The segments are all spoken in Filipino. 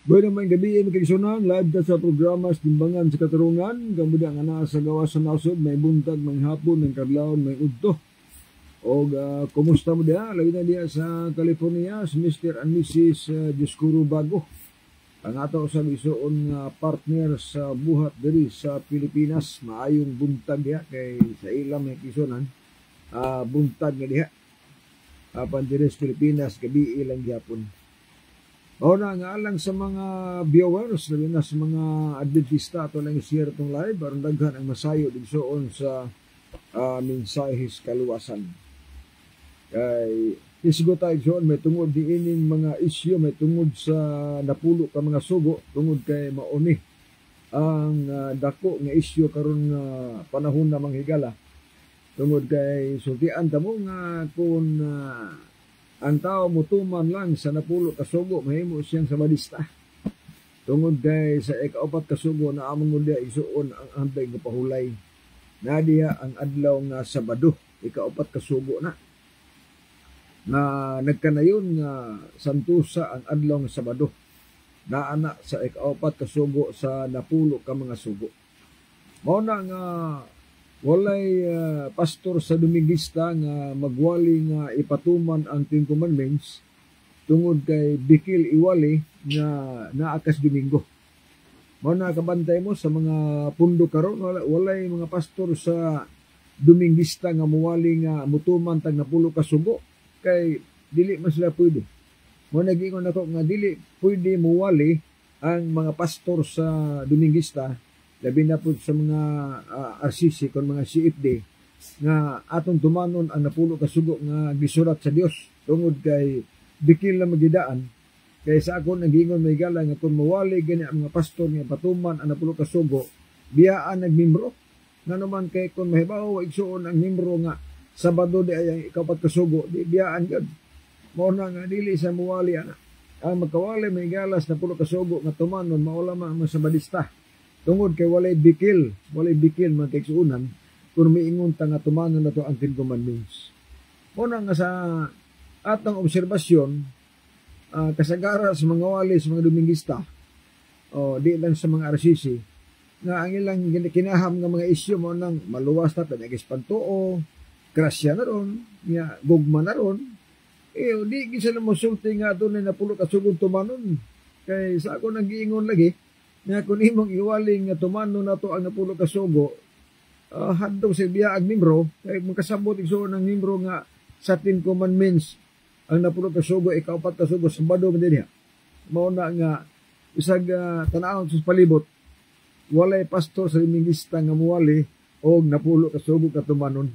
Bueno, may gabi mga kaigsunan, live ta sa programa sa Timbangan sa Katarungan. Kamuda nga naa sa gawas sa nasod, may buntag, may hapon, may kadlawon, may udto. O kumusta mo diha? Labi na diha sa California, si Mr. and Mrs. Dioscuro Bago. Ang ato sa isuon nga partner sa buhat diri sa Pilipinas. Maayong buntag diha kay sa ilang may kaigsunan. Buntag nga diha. Apan diri sa Pilipinas, gabi ilang gyapon. O na nga lang sa mga viewers, labi na sa mga Adventista ato lang i-share itong live, aron daghan ang masayo digsoon sa mensahis kaluwasan. Kay isgo tayo digsoon, may tungod di ining mga isyu, may tungod sa napulo ka mga sugo, tungod kay mauni ang dako nga isyu karon nga panahon na manghigala. Tungod kay sultian ta mo nga kung ang tao mutuman lang sa napulo kasugo, mahimo siyang sabadista. Tungod kay sa ikaapat kasugo na among mudya isuon ang ambay nga pahulay. Nadiya ang adlaw nga Sabado, ikaapat kasugo na. Na nagkanayon nga santusa ang adlaw nga Sabado. Naana sa ikaapat kasugo sa napulo ka mga sugo. Mao na nga walay pastor sa Domingista nga magwali nga ipatuman ang Ten Commandments tungod kay bikil iwali nga naakas Domingo. Mao na kabantay mo sa mga pundo karon, walay mga pastor sa Domingista nga muwali nga mutuman tag napulo ka sugo kay dili man sila pwede. Mao nagingon ako nga dili pwede muwali ang mga pastor sa Domingista, labi na po sa mga RCC kon mga CFD nga atong tumanon ang napulo ka sugo nga gisulat sa Dios tungod kay bikil na magidaan. Kay sa akon nagingon may gala nga kung mawali gani ang mga pastor nga patuman ang napulo ka sugo, biyaan nagmimbro. Nga naman kay kung mahibaw igsuon ang mimbro nga Sabado di ay ikapat ka sugo, di biyaan gud. Mao na nga dili sa mawali ana. Ang magkawali may galas napulo ka sugo nga tumanon maulama ang mga sabadista. Tungod kay walay bikil man kay suunan kung miingon ta nga tumanon na to ang Ten Commandments. Muna nga sa atong obserbasyon, kasagara sa mga wali sa mga Domingista, di lang sa mga RCC, nga ang ilang kinaham nga mga isyu mo nang maluwas na nag-espantuo, grasya na ron, nga gugma na ron, di sila musulti nga doon na napulo kasugod tumanon. Kay sa ako nag-iingon lagi, nga kung imong iwaling nga tumano na to ang napulo ka sugo, hadto sa biyaag membro, kay magkasabot igsuon ng membro nga sa Ten Commandments ang napulo ka sugo, ikaapat ka sugo, Sabado man din. Mao na nga isag tanawon sa palibot, walay pastor sa Domingista nga muwali og napulo ka sugo ka tumanon.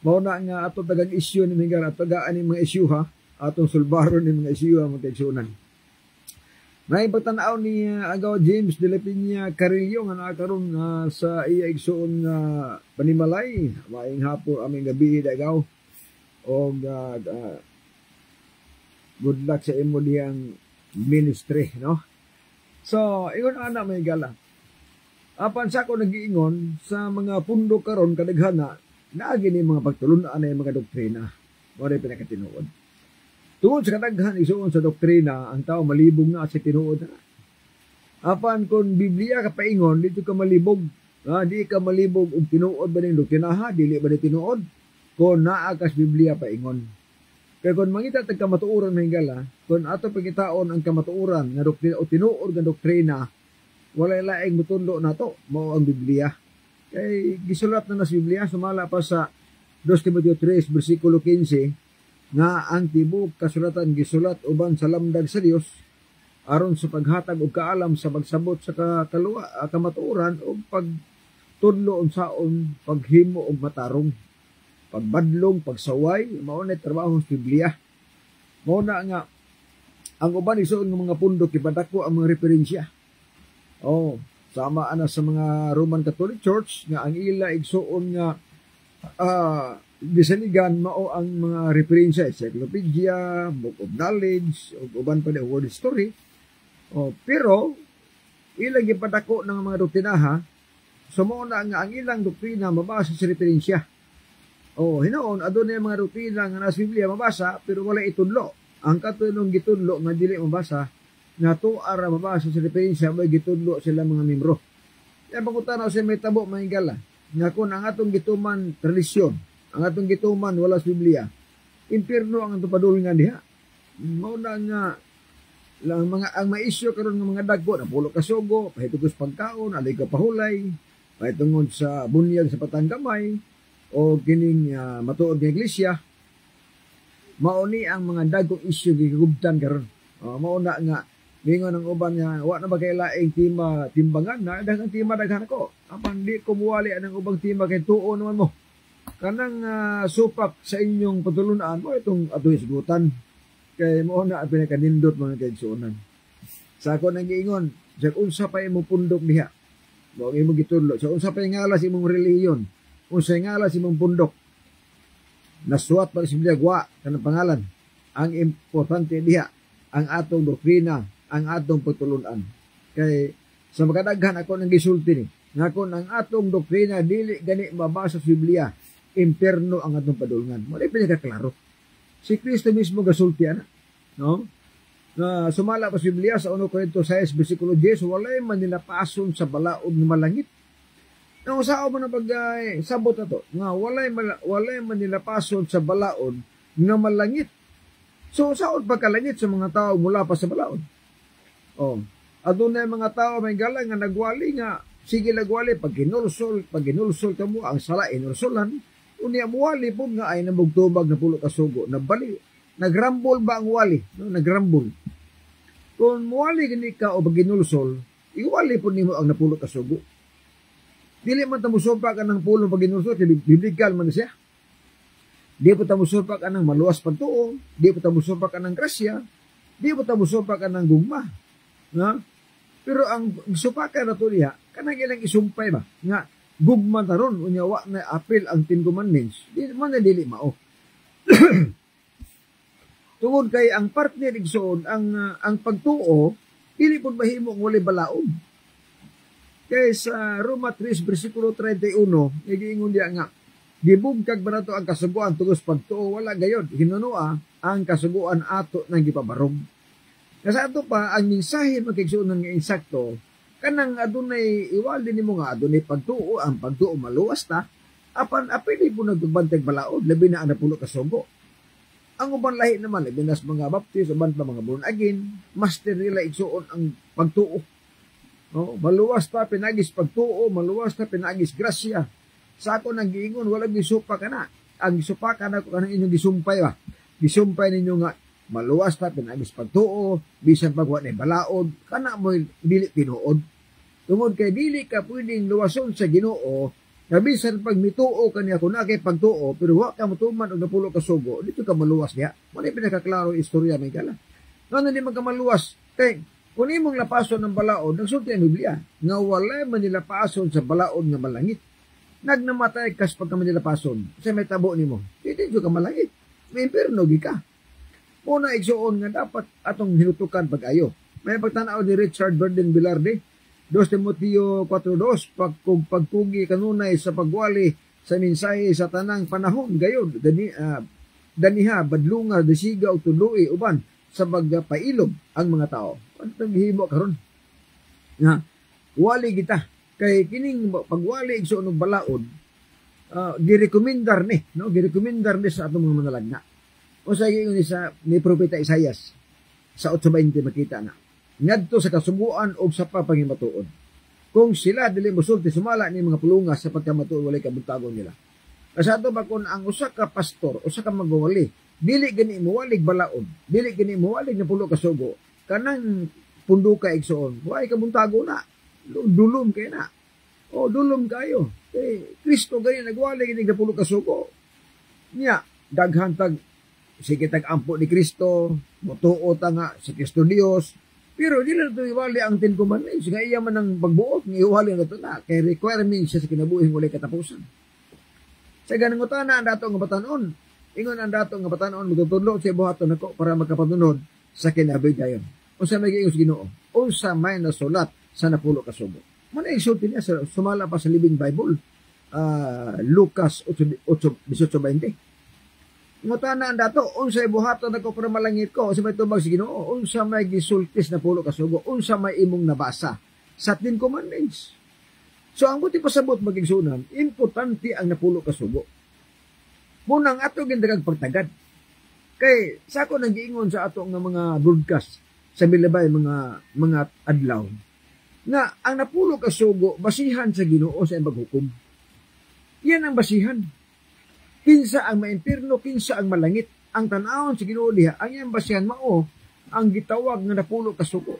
Mao na nga ato tagang isyu ni Mingara, tagaan ni mga isyu ha, atong sulbaron ni mga isyu ang magkaigsunan. May pagtanaw ni Agaw James de la Piña Carillo nga nakaroon sa iya igsuon nga panimalay. Maayong hapon aming gabi Agaw. O good luck sa imo diyang ministry, no? So, ingon ana may gala. Apan sa ako nag-iingon sa mga pundo karon kadaghana naagi ni mga pagtulunaan na mga doktrina. Mo ray pinakatinuod. Tungod sa kadaghan isuon sa doktrina, ang tao malibog na sa tinuod na. Apan kung Biblia ka paingon, dito ka malibog. Di ka malibog og tinuod ba ning doktrina, dili ba ni tinuod? Kung naa kas Biblia paingon. Kaya kung mangita tag kamatuoran mahingala, kung ato pagitaon ang kamatuoran nga doktrina o tinuod nga doktrina, walay laing mutundo nato mao ang Biblia. Kay gisulat na sa Biblia, sumala pa sa 2 Timoteo 3 bersikulo 15, nga ang tibok kasulatan gisulat uban sa lamdag sa Dios aron sa paghatag og kaalam sa pagsabot sa kamatuoran o pagtudlo unsaon paghimo og matarong, pagbadlong, pagsaway, mao na trabaho sa Biblia. Mao na nga ang uban isuon ng mga pundok ipadako ang mga referensya. Sama ana sa mga Roman Catholic Church nga ang ila igsuon nga bisanigan mao ang mga referensya, encyclopedia, book of knowledge, o uban pa na word story. Pero ilang gipadako ng mga doktrinaha, sumo na nga ang ilang doktrina mabasa sa referensya. Hinoon adunay mga doktrina nga nasa Biblia mabasa pero wala itudlo. Ang katulong gitudlo nga dili mabasa nga tuara mabasa sa diferensya may gitudlo sila mga membro. Kaya pagkutanaw sa may tabo mga igala, nga kung ang atong gituman tradisyon, ang atong gituman wala sa Biblia, impierno ang atong padulungan diha. Mao na nga lang ang maisyo karon ng mga dagko na pulo ka sugo, pahitugos pagkaon, alay ka pahulay, pahitungod sa bunyag sa patanggamay o kining matuod nga iglesia. Mao ni ang mga dagkong isyu gigugubtan karon. Mao na nga mingon ang uban nga wa na ba kay laing timbangan na daghang tima daghan ko. Apan di ko muwali ang ubang tima kay tuo naman mo. Kanang supak sa inyong patulunan mo itong atoy sigutan. Kay mo na pinakadindot mga kaigsuonan. Sa ako nang giingon, sa unsa pa imong pundok diha. Mo imong gitudlo, sa unsa pa ngala sa imong relihiyon, unsa ngala sa imong pundok. Nasuwat pa sa Biblia wa kanang pangalan. Ang importante diha ang atong doktrina, ang atong patulunan. Kay sa makadaghan ako nang gisulti ni, nga kun ang atong doktrina dili gani mabasa sa Biblia, impierno ang atong padulungan. Mo di pinakaklaro. Si Kristo mismo gasulti ana, no? Na sumala pa sa Biblia sa 1 Korinto 6 bersikulo 10, walay man nila pason sa balaod nga malangit. Nang sao man pag sabot ato, nga walay man nila pason sa balaod nga malangit. So saod pagkalangit sa mga tao mula pa sa balaod. Adunay mga tao may galang nga nagwali nga sige nagwali pag ginulsol ka mo ang sala inulsolan. Unya muwali po nga ay nabugtubag na pulo ka sugo. Nagrambol ba ang wali? No? Nagrambol. Kung muwali gani ka o baginulsol, iwali po nimo ang napulo ka sugo. Dili man tamusopa ka ng pulo baginulsol, biblical man siya. Di po tamusopa ka ng maluwas pagtuo, di po tamusopa ka ng grasya, di po tamusopa ka ng gugma. Na? Pero ang supakan na to niya, kanang ilang isumpay ba? Nga, gugma taron unya wa na apil ang 10 commandments di man na dili mao. Tungod kay ang partner igsoon ang pagtuo dili pud mahimo ang walay balaod. Kay sa Roma 3 bersikulo 31 giingon diya nga gibugkag ba nato ang kasuguan tungod pagtuo wala gayod hinunua ang kasuguan ato nang gipabarog. Kasi ato pa ang mensahe makigsuonan nga insakto kanang adunay iwali nimo nga adunay pagtuo ang pagtuo maluwas ta apan apili po nagbantag balaod labi na ana pulo ka sugo. Ang uban lahi naman labi nas mga baptist uban pa mga born again master nila igsuon ang pagtuo. Maluwas ta pinagis pagtuo, maluwas ta pinagis grasya. Sa ako nang giingon wala gisupa kana. Ang gisupa kana ko kanang inyong gisumpay ba. Gisumpay ninyo nga maluwas ta pinagis pagtuo, bisan pag wa na balaod kana mo dili tinuod. Tungod kay dili ka pwedeng luwason sa Ginoo, na bisan pag mituo kaniya kung na kay pagtuo, pero wa ka mutuman og napulo ka sugo, dito ka maluwas niya. Wala pinakaklaro istorya may gala. Ngano di man ka maluwas? Kay kung imong lapason ng balaod, nagsulti ang Biblia, nga wala man nila pason sa balaod nga malangit. Nagnamatay kas pagka man nila pason, sa may tabo nimo. Dili ka malangit. May impierno gi ka. Una igsuon nga dapat atong hinutukan pag-ayo. May pagtanaw ni Richard Burden Bilarde, 2 Timoteo 4:2, pagpugi kanunay sa pagwali sa mensahe sa tanang panahon gayud daniha badlunga desiga ug tudloi uban sa pagpailog ang mga tao. Ano tong gihimo karon? Nga wali kita kay kining pagwali igsuon og balaod girekomendar ni sa atong mga manalagna. O sa ingon ni propeta Isaias sa 8:20 makita na ngadto sa kasuguan og sa papangimatuod. Kung sila dili mosulti sumala ni mga pulungas sa pagkamatuod walay kabuntagon nila. Kasado ba kung ang usa ka pastor, usa ka magwali, dili gani muwalig balaod, dili gani muwalig na pulo ka sugo, kanang pundo ka igsoon, way kabuntago na. Dulom kay na. Dulom kayo. Kristo gani nagwali gani na pulo ka sugo. Nya daghan tag sige tag ampo ni Kristo, motuo ta nga si Kristo Dios. Pero dili na ito iwali ang 10 commandments. Nga iya man ang pagbuot, nga iwali na ito na. Kaya requirement siya sa kinabuhi walay katapusan. Sa ganang utana ang dato nga batanon. Ingon ang dato nga batanon, magtutudlo siya buhaton ako para magkapatunod sa kinabigayon. Unsa may giingos Ginoo? Unsa may nasulat sa napulo ka sugo. Muna isulti niya, sumala pa sa Living Bible. Lucas 8:18. ngutana ang dato, unsa buhaton ako para malangit ko, sa may tubag sa Ginoo, unsa may gisultis na pulo ka sugo, unsa may imong nabasa sa 10 commandments. So ang buti pasabot magigsunan, importante ang napulo ka sugo. Munang ato gindagang pagtagad. Kay sa ako nang giingon sa ato nga mga broadcast sa milabay mga adlaw nga ang napulo ka sugo basihan sa Ginoo sa iyang paghukom. Yan ang basihan. Kinsa ang maimpierno, kinsa ang malangit. Ang tan-awon sa Ginoo diha, ang iyang basihan mao ang gitawag nga napulo ka sugo.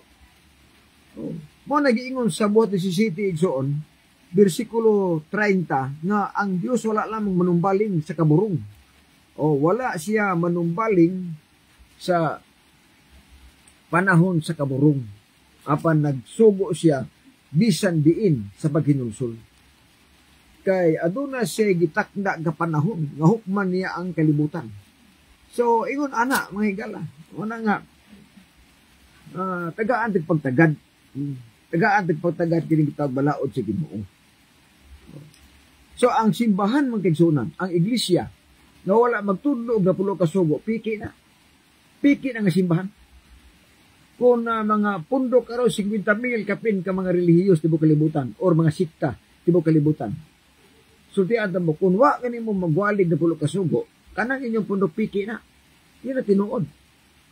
Mo nagiingon sa buhat 17 igsoon, bersikulo 30 nga ang Dios wala lamang manumbaling sa kaburong. O wala siya manumbaling sa panahon sa kaburong. Apan nagsugo siya bisan diin sa paghinulsol. Kay aduna siya gitakda nga panahon nga hukman niya ang kalibutan. So ingon ana mga higala, una nga tagaan tig pagtagad. Tagaan tig pagtagad kini gitawag balaod sa Ginoo. So ang simbahan man kigsunan, ang iglesia nga wala magtudlo og napulo ka sugo, piki na. Piki na nga simbahan. Kung mga pundok araw 50,000 kapin ka mga relihiyos tibok kalibutan or mga sikta tibok kalibutan. Sultian mo, kung wa ganin mo magwalig na pulo kasugo, kanang inyong pundok piki na. Yan na tinuod.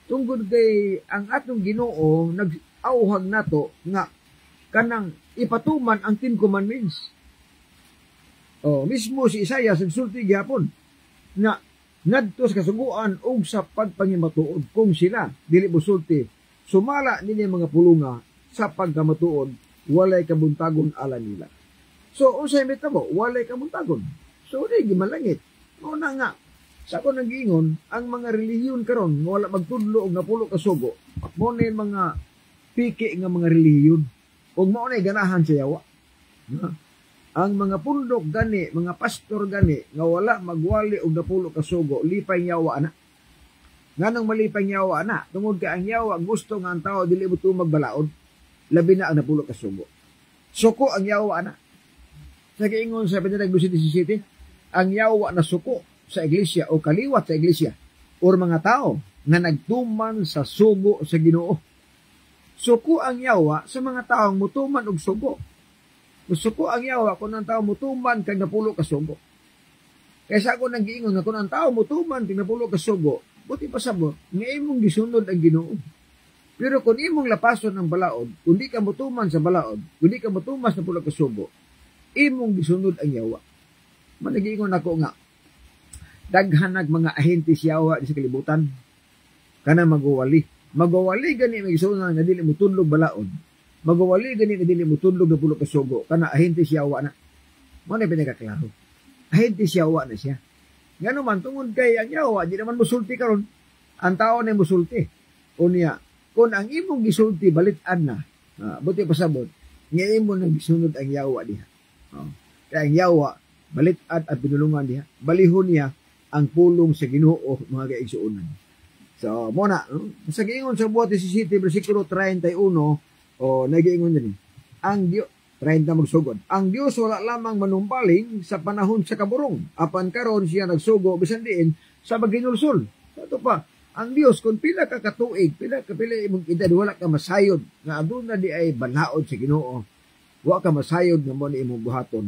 Tungkol kay ang atong Ginoo, nag-auhag nato nga kanang ipatuman ang 10 commandments. Mismo si Isaias nagsulti gyapon nga ngadto sa kasuguan ug sa pagpangimatuod kung sila dili mosulti sumala nini mga pulunga sa pagkamatuod walay kabuntagon ala nila. So, unsay mitabo, walay kabuntagon. So, di gimalangit. Mao na nga, sa ako nag-iingon, ang mga relihiyon karon wala magtudlo og napulo ka sugo, mo na mga piki nga mga relihiyon. Ug mao na ganahan sa yawa. Ang mga pundok gani, mga pastor gani, nga wala magwali og napulo ka sugo, lipay yawa na. Nganong malipay yawa na, tungod ka ang yawa, gusto nga ang tao, dili mo ito magbalaod, labi na ang napulo ka sugo. Suko ang yawa na. Sa giingon sa Pinag 17, ang yawa na suko sa iglesia o kaliwat sa iglesia or mga tao nga nagtuman sa sugo sa Ginoo. Suko ang yawa sa mga taong mutuman og sugo. Suko ang yawa kung ang tao mutuman kag napulo ka sugo. Kaysa ako nang giingon nga kung ang tao mutuman kag napulo ka sugo, buti pa sabot nga imong gisunod ang Ginoo. Pero kung imong lapason ang balaod, kung di ka mutuman sa balaod, kung di ka mutumas na pulo ka sugo, imong gisunod ang yawa. Managingon ako nga, daghanag mga ahente sa yawa sa kalibutan, kana magwali. Magwali gani may gisunod nga dili mo tudlog balaod. Magwali gani nga dili mo tudlog na pulo ka sugo, kana ahente sa yawa na. Mo na pinakaklaro. Ahente sa yawa na siya. Ngano man tungod kay ang yawa, di naman musulti karon. Ang tao na musulti. Unya, kung ang imong gisulti balitan na, buti pasabot, nga imo nang gisunod ang yawa diha. Kaya ang yawa, balitan at pinulungan diha, balihon niya ang pulong sa Ginoo mga kaigsuonan. So, muna, sa giingon sa buhat 17, versikulo 31, nagiingon din, ang Diyos, 30 magsugod, ang Diyos wala lamang manumbaling sa panahon sa kaburong, apan karon siya nagsugo, bisan diin, sa paghinulsol. Ito pa, ang Diyos, kung pila ka katuig, pila imong edad, wala ka masayod, nga aduna di ay banaod sa Ginoo, wa ka masayod nga mo ni imong buhaton.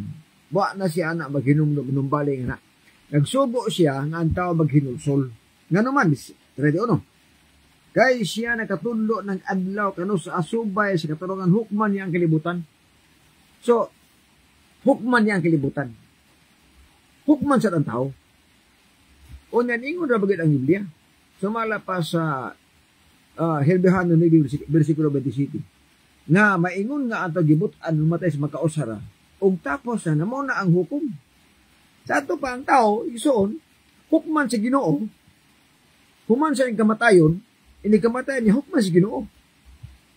Wa na siya na maghinumbaling na. Nagsubo siya nga ang tao maghinulsol. Nga naman, 31. Kay siya nakatudlo ng adlaw kano sa asubay sa katarungan hukman niya ang kalibutan. So, hukman niya ang kalibutan. Hukman sa ang tao. O naningon na bagay ang Biblia. Sumala pa sa Helbehano ni versikulo 27. Nga maingon nga ang tagibutan matay sa makausara ug tapos na mo na ang hukom. Sa ato pa ang tao isuon hukman sa Ginoo. Human sa kamatayon, ini kamatayon niya hukman sa Ginoo.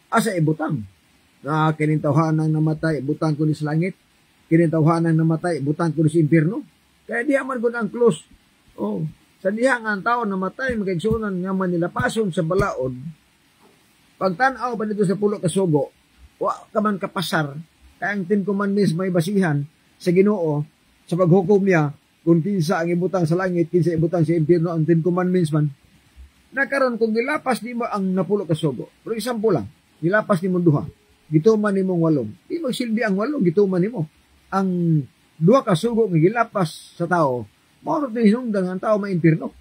Asa ibutang. Kining tawhanang namatay, butang ko ni sa langit. Kining tawhanang namatay, butang ko ni sa impierno. Kaya diha man gud ang close. Sa diha nga ang tao namatay magigsunan nga man nilapason sa balaod. Pagtan-aw pa dito sa pulo ka sugo, wa ka man kapasar, kaya ang 10 commandments may basihan sa Ginoo, sa paghukom niya, kung kinsa ang ibutang sa langit, kinsa ibutang sa impyerno, ang 10 commandments man. Nakaroon kung gilapas nimo ang napulo ka sugo. Pero example lang, gilapas nimo duha, gituman nimong 8. Di magsilbi ang 8 gituman nimo. Ang duha ka sugo nga gilapas sa tao, mao ra hinungdan ang tao maimpyerno.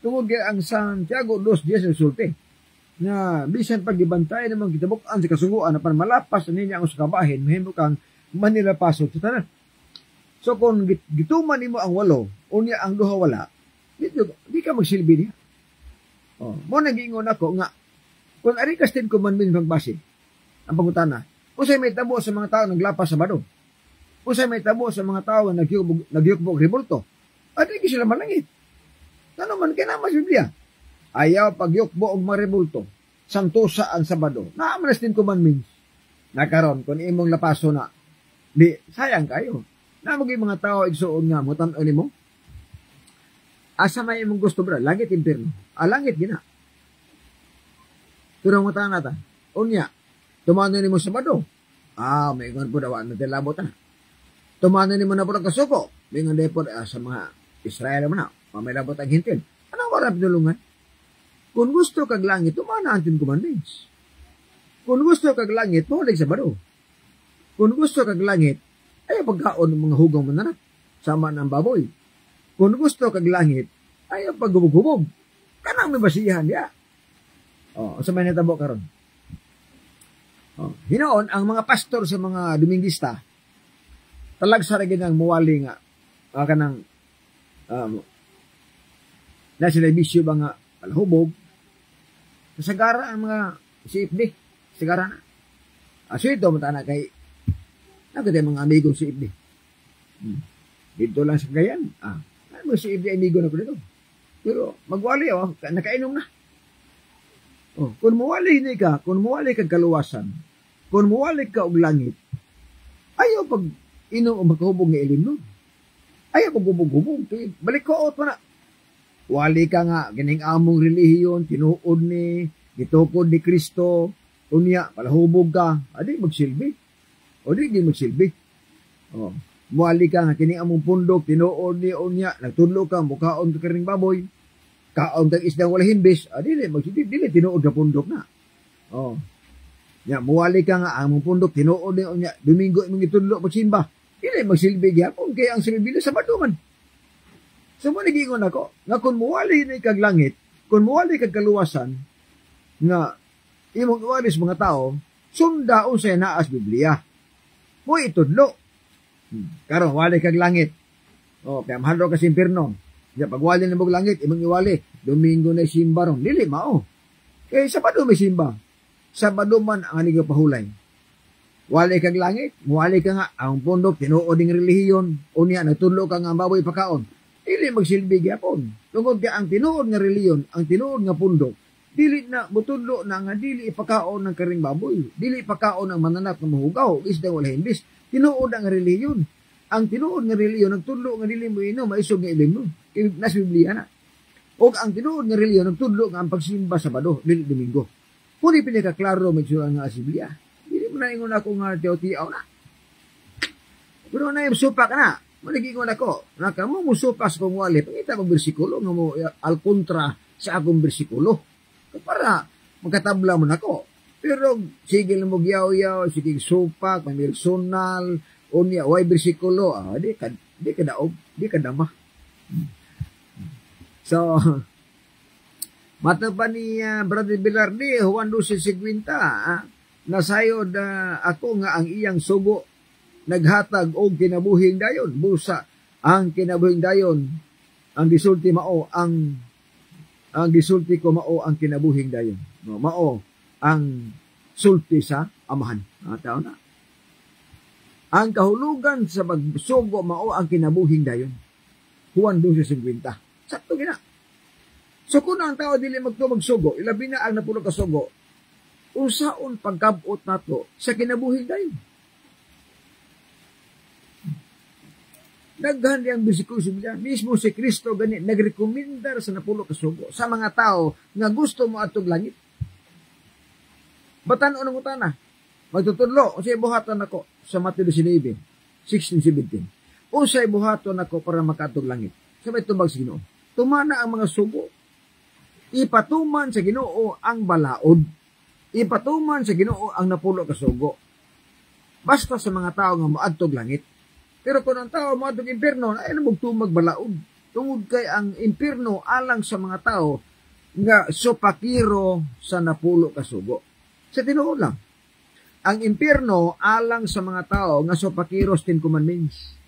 Tungod kay ang Santiago 2:10 resulte nga bisan pag gibantay namang kitabuk-an sa kasuguan apan malapas niya ang usa mahimo kang Manila pasok sa tanan. So kung gituman nimo ang 8, unya ang duha wala, di ka magsilbi niya. Mo nag-ingon ako nga kung ari ka 10 commandments magbase ang pangutana. Usay may tabo sa mga tao naglapas sa Sabado. Usay may tabo sa mga tao nga nagyukbog revolto. Adi ki sila malangit. Ano man kay naman sa Biblia? Ayaw pagyukbo og marebulto. Santosa ang Sabado. Naaman na 10 commandments. Nakaron kung imong lapaso na, di sayang kayo. Namagay mga tao igsuon nga mo tan-o nimo. Asa may imong gusto bra? Langit impyerno. Langit gina. Pero mo ta nata. Unya, tumano nimo Sabado. May ngon po daw na tilabot na. Tumano nimo na po kasuko. May ngon depot sa mga Israel mo na. May labot ang hintin. Ano wala pinulungan? Kung gusto kag langit, tumana ang 10 commandments. Kung gusto kag langit, mahulig Sabado. Kung gusto kag langit, ayaw pagkaon ng mga hugang mananap. Sama ng baboy. Kung gusto kag langit, ayaw paghubog-hubog. Kanang may basihan niya. Sa may natabo karon. Hinoon, ang mga pastor sa mga Dominguista, talag sa rin ang muwali nga, kanang, na sila bisyo ba nga, palahubog, nasagara ang mga CFD, sagara na. So ito, matana kay, nagkatay mga amigo CFD. Dito lang sa Gayan, mga CFD amigo na ko dito. Pero, magwali, nakainom na. Kung muwali ni ka, kung muwali kag kaluwasan, kung muwali ka og langit, ayaw pag inom o makahubog nga ilim nun. Ayaw pag hubog-hubog. Balik ko out pa na. Wali ka nga, ganing among relihiyon, tinuod ni, gitukod ni Kristo, unya, palahubog ka, adi magsilbi. O di magsilbi. Muwali ka nga, kining among pundok, tinuod ni, unya, nagtudlo ka, mukhaon ka karing baboy, kaon kang isdang wala himbis, dili magsilbi, dili tinuod ka pundok na. Ya, muwali ka nga, among pundok, tinuod ni, unya, Domingo, imong itudlo, magsimba, dili magsilbi gyapon, kaya ang silbi sa Sabado man. So, mo nagingon ako, nga kung muwali na kag langit, kung muwali kag kaluwasan, nga imong iwalis mga tao, sundaon sa naas Biblia. Mo itudlo. Karon wali kag langit. Kaya mahalo ka sa impyerno. Ya, pag wali na mong langit, imong iwali, Domingo na simba ron. Dili, mao. Kaya Sabado may simba. Sabado man ang aniga pahulay. Wali kag langit, muwali ka nga, ang pundok, tinuod ng relihiyon, unya, nagtudlo ka nga ang baboy pakaon. Dili magsilbi gyapon. Tungod ka ang tinuod nga reliyon, ang tinuod nga pundok, dili na mutudlo na nga dili ipakaon ng karing baboy, dili ipakaon ng mananap nga mahugaw, isda wala himbis. Tinuod ang reliyon. Ang tinuod nga reliyon, nagtudlo nga dili mo inom, maisog nga ilim no. Nas Biblia na. O ang tinuod nga reliyon, nagtudlo nga ang pagsimba Sabado, dili Domingo. Kung di pinakaklaro magsura nga sa Biblia, dili mo na ingon ako nga tiyaw-tiyaw na. Pero na yung supak na. Manigingon ako, nakamo musupas kong wali, pangita mong bersikulo, nga mo al kontra sa akong bersikulo. Para magkatabla mo nako. Pero sige lang mo giyaw-yaw, sige supak, may personal, unya, way bersikulo, di ka daog, di ka dama. So, mata pa ni Brother Bilardi, Juan 12:50, nasayod ako nga ang iyang sugo naghatag og kinabuhing dayon, busa ang kinabuhing dayon, ang gisulti mao ang gisulti ko mao ang kinabuhing dayon, mao ang sulti sa amahan. Tao na ang kahulugan sa pagsugo mao ang kinabuhing dayon. Juan 12:50, sakto gina. So kung ang tao dili magsugo, ilabi na ang napulo ka sugo, unsaon pagkabot nato sa kinabuhing dayon? Daghan ang bersikulo sa Biblia. Mismo si Kristo gani nagrekomendar sa napulo ka sugo sa mga tao nga gusto mo atog langit. Batan-o nang utana. Magtutudlo, kasi buhatan ako sa Mateo 19:16-17. Unsay buhaton ako para makatog langit? Sabay tubag sa Ginoo. Tumana ang mga sugo. Ipatuman sa Ginoo ang balaod. Ipatuman sa Ginoo ang napulo ka sugo. Basta sa mga tao nga moadtog langit. Pero kung ang tao moadtog impierno, ay namugtumag balaod. Tungod kay ang impierno alang sa mga tao nga supakiro sa napulo ka sugo. Sa tinuod lang. Ang impierno alang sa mga tao nga supakiros 10 commandments.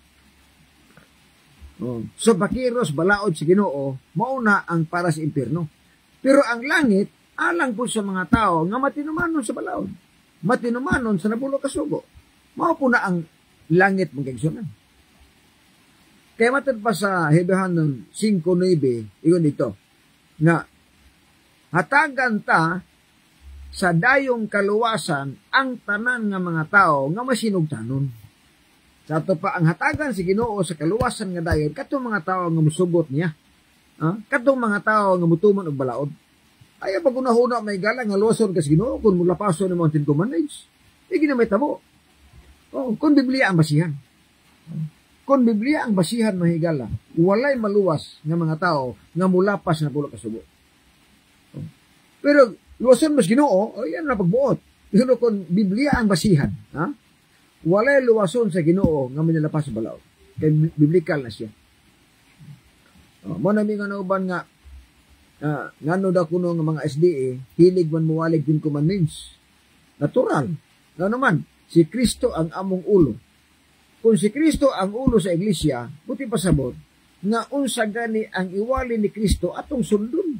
Supakiros balaod sa Ginoo, mauna ang para sa impierno. Pero ang langit alang po sa mga tao nga matinumanon sa balaod. Matinumanon sa napulo ka sugo. Mao po na ang langit mong kaigsunan. Kaya matod pa sa Hebrehanon 5:9, iyon dito, nga hatagan ta sa dayong kaluwasan ang tanan nga mga tao nga masinugtanon. Sa ato pa ang hatagan si Ginoo sa kaluwasan nga dayon katong mga tao nga musugot niya. Katong mga tao nga mutumon og balaod. Ay pag unahuna may gala nga luwason ka si Ginoo kun mulapason ni Mountain Commandments. Igi na may tabo. Kung Biblia ang basihan. Kung Biblia ang basihan mahigala, walay maluwas nga mga tao nga mulapas na pulo ka sugo. Pero luwason mas Ginoo, yan na pagbuot. Pero kung Biblia ang basihan, walay luwason sa Ginoo nga manalapas sa balaod. Kaya biblikal na siya. Mo na mi nga nauban nga ngano da kuno nga mga SDA hilig man muwalig din commandments. Natural. Ngano man si Kristo ang among ulo. Kung si Kristo ang ulo sa iglesia, buti pasabot nga unsa gani ang iwali ni Kristo atong sundon.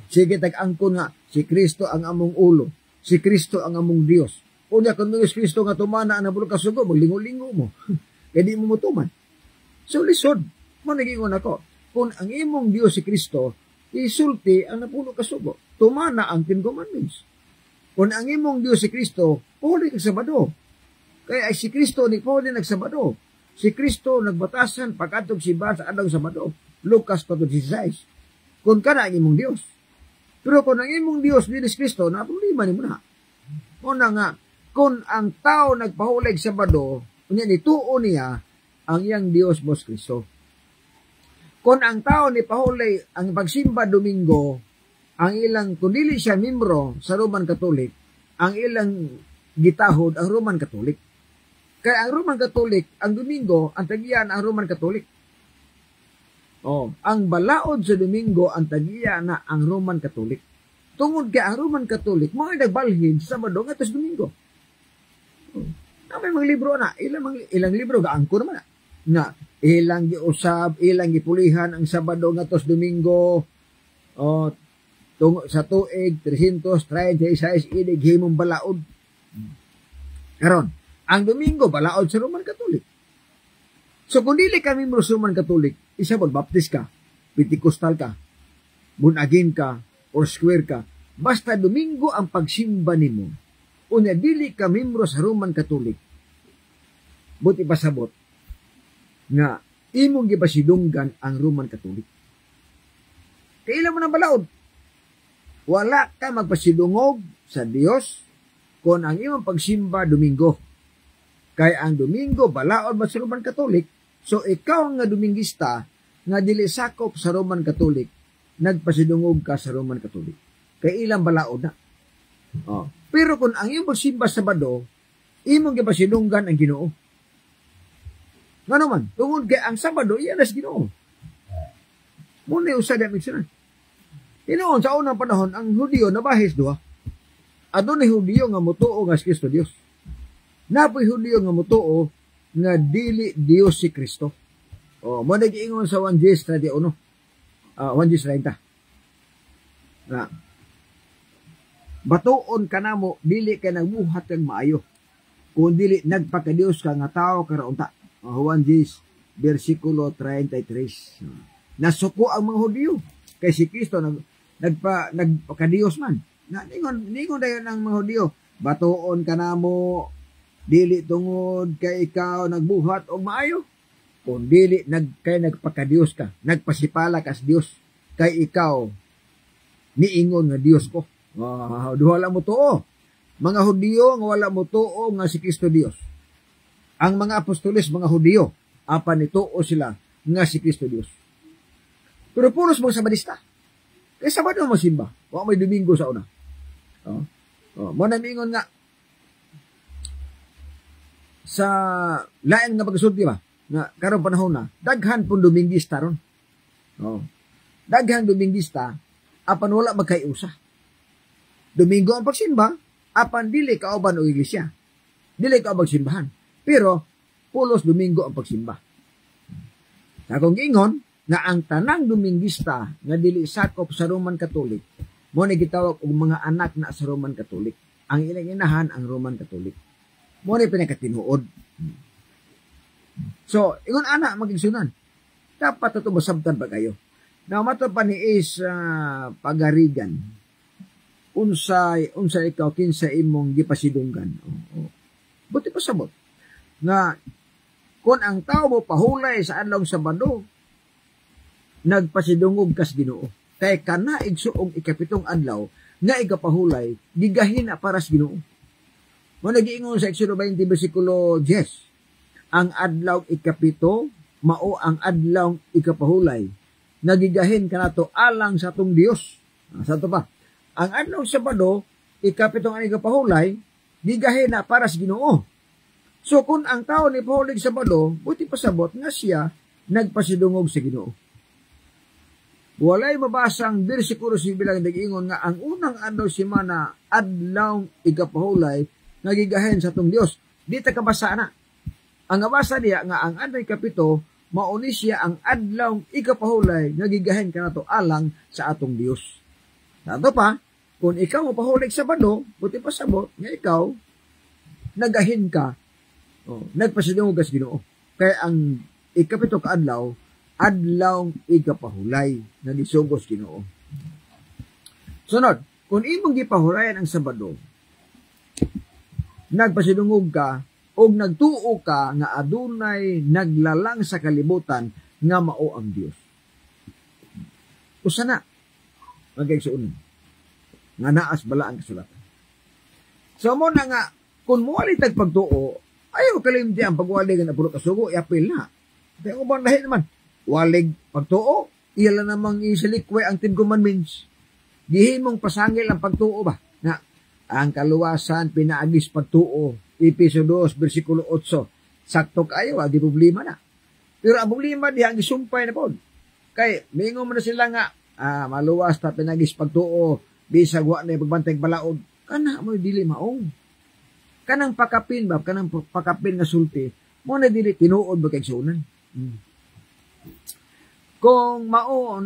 Sige tag-angkon nga si Kristo ang among ulo, si Kristo ang among Dios. Unya kun si Kristo nga tumana ang nabulo ka sugo, maglingo-lingo mo. Kaya di mo mutuman. So lisod, mo nagingon ako, kung ang imong Dios si Kristo, isulti ang napulo ka sugo. Tumana ang 10 commandments. Kung ang imong Dios si Kristo, puli nagsabado. Kaya ay si Kristo ni puli nagsabado. Si Kristo nagbatasan pagkatog simbahan sa adlaw Sabado. Lucas 4:16. Kung kana ang imong Dios. Pero kung ang imong Dios ni Kristo, na problema ni mo na. Una nga, kung ang tao nagpahulig Sabado, unya nituo niya ang iyang Dios Bos Kristo. Kung ang tao ni pahulay ang pagsimba Domingo, ang ilang, kung dili siya membro sa Roman Catholic, ang ilang gitahod ang Roman Catholic. Kaya ang Roman Catholic, ang Domingo, ang tagiyan ang Roman Catholic. Ang balaod sa Domingo, ang tagiyan na ang Roman Catholic. Tungod kaya ang Roman Catholic, mga nagbalhin sa Sabado nga tas Domingo. May mga libro na, ilang libro, gaangko naman na. Na, ilang giusab, ilang gipulihan ang Sabado nga tos Domingo, sa tuig 336 inig himong balaod. Karon, ang Domingo balaod sa Roman Catholic. So kung dili ka membro sa Roman Catholic, isa ba baptist ka, Pentecostal ka, bunagin ka, or square ka, basta Domingo ang pagsimba nimo. Unya dili ka membro sa Roman Catholic. Buti pasabot nga imong gipasidunggan ang Roman Catholic. Kailan mo nang balaod? Wala ka magpasidungog sa Dios kung ang imong pagsimba Domingo. Kaya ang Domingo balaod ba sa Roman Catholic? So ikaw nga Domingista nga dili sakop sa Roman Catholic, nagpasidungog ka sa Roman Catholic. Kaya ilang balaod na. Pero kung ang imong pagsimba Sabado, imong gipasidunggan ang Ginoo. Nga naman, tungod kay ang Sabado iyan as Ginoo. Muna usad ang migsunan. Inoon sa unang panahon, ang Hudiyo nabahis duha. Adunay Hudiyo nga mutuo nga si Kristo Dios. Napoy Hudiyo nga mutuo nga dili Dios si Kristo. Mo nag-iingon sa 1:31. 1:30. Na batuon kanamo dili kay nagbuhat kang maayo. Kung dili nagpakadios ka nga tao karaunta. 1:33. Nasuko ang mga Hudiyo kay si Kristo nagpakadiyos man. Ningon dayon ang mga Hudiyo, batuon kanamo dili tungod kay ikaw nagbuhat og maayo. Kung dili kay nagpakadiyos ka, nagpasipala ka sa Dios kay ikaw niingon nga Dios ko. Wala mo tuo. Mga Hudiyo nga wala mo tuo nga si Kristo Dios. ang mga apostoles, mga Hudiyo, apan nituo sila nga si Kristo Dios. Pero pulos mga Sabadista. Kaya Sabado mo simba. Wa may Domingo sa una. Mo na mingon nga sa laing nga pagsulti ba nga karong panahon na daghan pun Domingista ron. Daghang Domingista apan wala magkayusa. Domingo ang pagsimba apan dili kauban og iglesia. Dili ka magsimbahan. Pero pulos Domingo ang pagsimba. Akong giingon nga ang tanang Domingista nga dili sakop sa Roman Catholic mo ni gitawag og mga anak na sa Roman Catholic. Ang ilang inahan ang Roman Catholic. Mo ni pinakatinuod. So, ingon ana magigsunan. Dapat ito masabtan pa kayo. Na mato pa ni is pagarigan. Unsay ikaw kinsa imong gipasidunggan. Buti pa sabot. Nga kung ang tao mo pahulay sa adlaw Sabado, nagpasidungog kas Ginoo. Kay kana igsuong ikapitong adlaw nga igapahulay gigahin na para sa Ginoo. Mo nagiingon sa Exodo 20 bersikulo 10. Ang adlaw ikapito mao ang adlaw ikapahulay nagigahin kanato alang sa atong Dios. Sa to pa. Ang adlaw Sabado ikapitong ang ikapahulay gigahin na para sa Ginoo. So kung ang tao ni pahulig Sabado, buti pasabot nga siya nagpasidungog sa Ginoo. Walay mabasang bersikulo si bilang nag-ingon nga ang unang adlaw semana adlaw ikapahulay nagigahin sa atong Dios. Di ta kabasa na. Ang nabasa diya nga ang adlaw ikapito mauni siya ang adlaw ikapahulay nagigahin kanato alang sa atong Dios. Nato pa, kung ikaw mapahulig Sabado, buti pasabot nga ikaw nagahin ka nagpasidungog kas Ginoo. Kaya ang ikapito ka adlaw ikapahulay na gisugos Ginoo. Sunod, kung imong gipahulayan ang Sabado, nagpasidungog ka o nagtuo ka nga adunay naglalang sa kalibutan nga mao ang Dios. Usa na magigsuon nga naas bala ang kasulatan. So mo na nga kung muwali tag pagtuo, ayaw kalimti ang pagwalig na puro kasugo, iapil na. Kaya ubang lahi naman, walig pagtuo, iyalan namang isalikway ang 10 commandments. Gihimong pasangil ang pagtuo ba? Na, ang kaluwasan, pinaagis pagtuo, Episo 2, versikulo 8, sakto kayo, di problema na. Pero ang problema di ang isumpay na po. Kay, mingo mo na sila nga, maluwas ta pinagis pagtuo, bisag wa na pagbantay balaod, kana mo dili maong. Kanang pakapin ba, kanang pakapin nga sulti, mo na dili tinuod ba kay sunan. Kung mao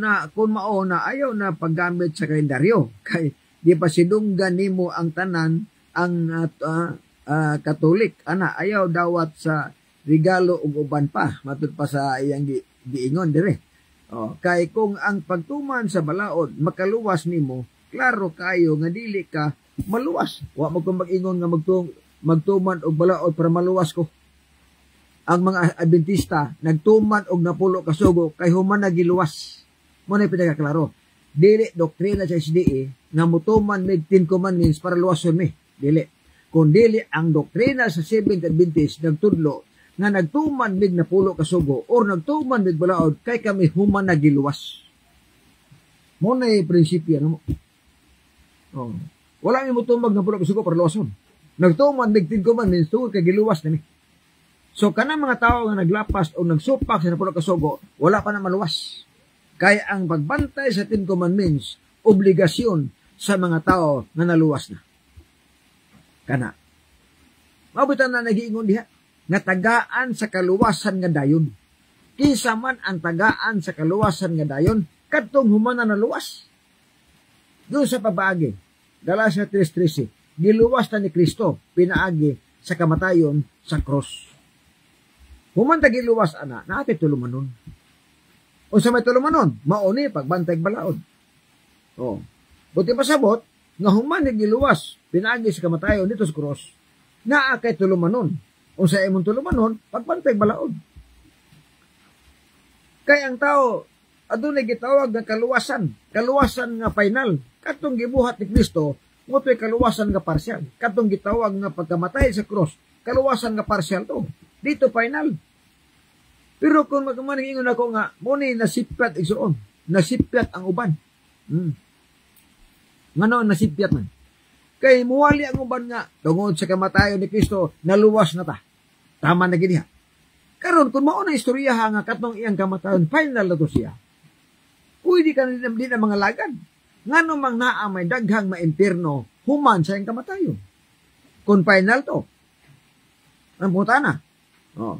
na ayaw na paggamit sa kalendaryo, kay di pa sidunggan nimo ang tanan ang Katolik, ayaw dawat sa regalo ug uban pa, matud pa sa iyang giingon dire. Kay kung ang pagtuman sa balaod makaluwas nimo, klaro kayo nga dili ka maluwas. Wa mo kung mag-ingon nga magtuman og balaod para maluwas ko. Ang mga Adventista nagtuman og napulo ka sugo kay human nagiluwas. Mo na pinakaklaro. Dili doktrina sa SDA nga mutuman mig 10 commandments para luwason mi. Dili. Kung dili ang doktrina sa Seventh Adventist nagtudlo nga nagtuman mig napulo ka sugo or nagtuman mig balaod kay kami human nagiluwas. Mo na prinsipyo namo. Wala mi mutumag napulo ka sugo para luwason. Nagtuman mig 10 commandments tungod kay giluwas nami. So kanang mga tao nga naglapas o nagsupak sa napulo ka sugo, wala pa na maluwas. Kaya ang pagbantay sa 10 commandments obligasyon sa mga tao nga naluwas na. Kana. Mabutan na nagiingon diha nga tagaan sa kaluwasan nga dayon. Kinsa man ang tagaan sa kaluwasan nga dayon, kadtong human na naluwas. Doon sa pabaagi, Galacia 3:13, giluwas na ni Kristo pinaagi sa kamatayon sa cross. Human ta giluwas ana, naati tulumanon. O sa may tulumanon, mauni pagbantay balaod. Buti pasabot nga human giluwas pinaagi sa kamatayon dito sa cross. Naa kay tulumanon. O sa imong tulumanon, pagbantay balaod. Kay ang tao adunay gitawag nga kaluwasan nga final. Katong gibuhat ni Kristo, motoy kaluwasan nga parsyal. Katong gitawag nga pagkamatay sa cross, kaluwasan nga parsyal to. Dito final. Pero kung magmaningon ako nga, muna nasipyat igsoon. Nasipyat ang uban. Ngano nasipyat man? Kay muwali ang uban nga, tungod sa kamatayon ni Kristo, naluwas na ta. Tama na giniha. Karon kung mao na istorya nga katong iyang kamatayon, final na to siya. Pwede ka na din ang mga lagad. Ngano mang naa may daghang maimpirno, human sa iyang kamatayon. Kung final to. Ang puta na. Oh.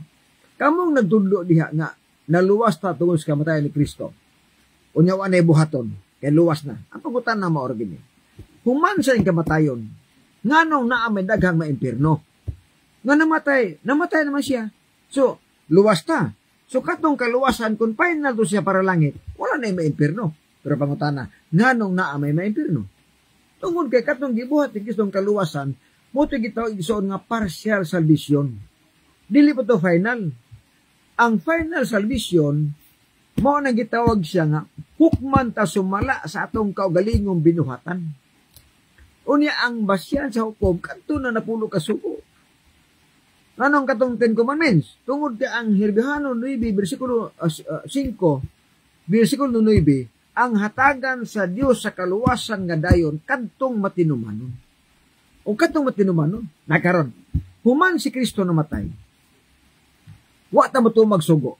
Kamong nagtudlo diha nga, naluwas ta tungod sa kamatayon ni Kristo. Unyawa na buhaton, kay luwas na. Ang pagutan na maorgan niya. Human sa iyang kamatayon, nganong naa may daghang maimpirno. Nga namatay naman siya. So, luwas ta. So, katong kaluwasan, kung final to siya para langit, wala na yung maimpirno. Pero pangutana, nganong naa may maimpirno. Tungod kay katong gibuhat ni Kristong kaluwasan, moto gitaw igsoon nga partial salvation. Dili pa to final. Ang final salvation, mao na gitawag siya nga, hukman ta sumala sa atong kaugalingong binuhatan. Unya ang basyan sa hukom, kanto na napulo ka suko. Anong katong Ten Commandments? Tungod ka ang Herbihano 9, versikulo 5, versikulo 9, ang hatagan sa Dios sa kaluwasan nga dayon, kantong matinumanon. O kantong matinumanon, nakaron, human si Kristo namatay, wa ta mo to magsugo.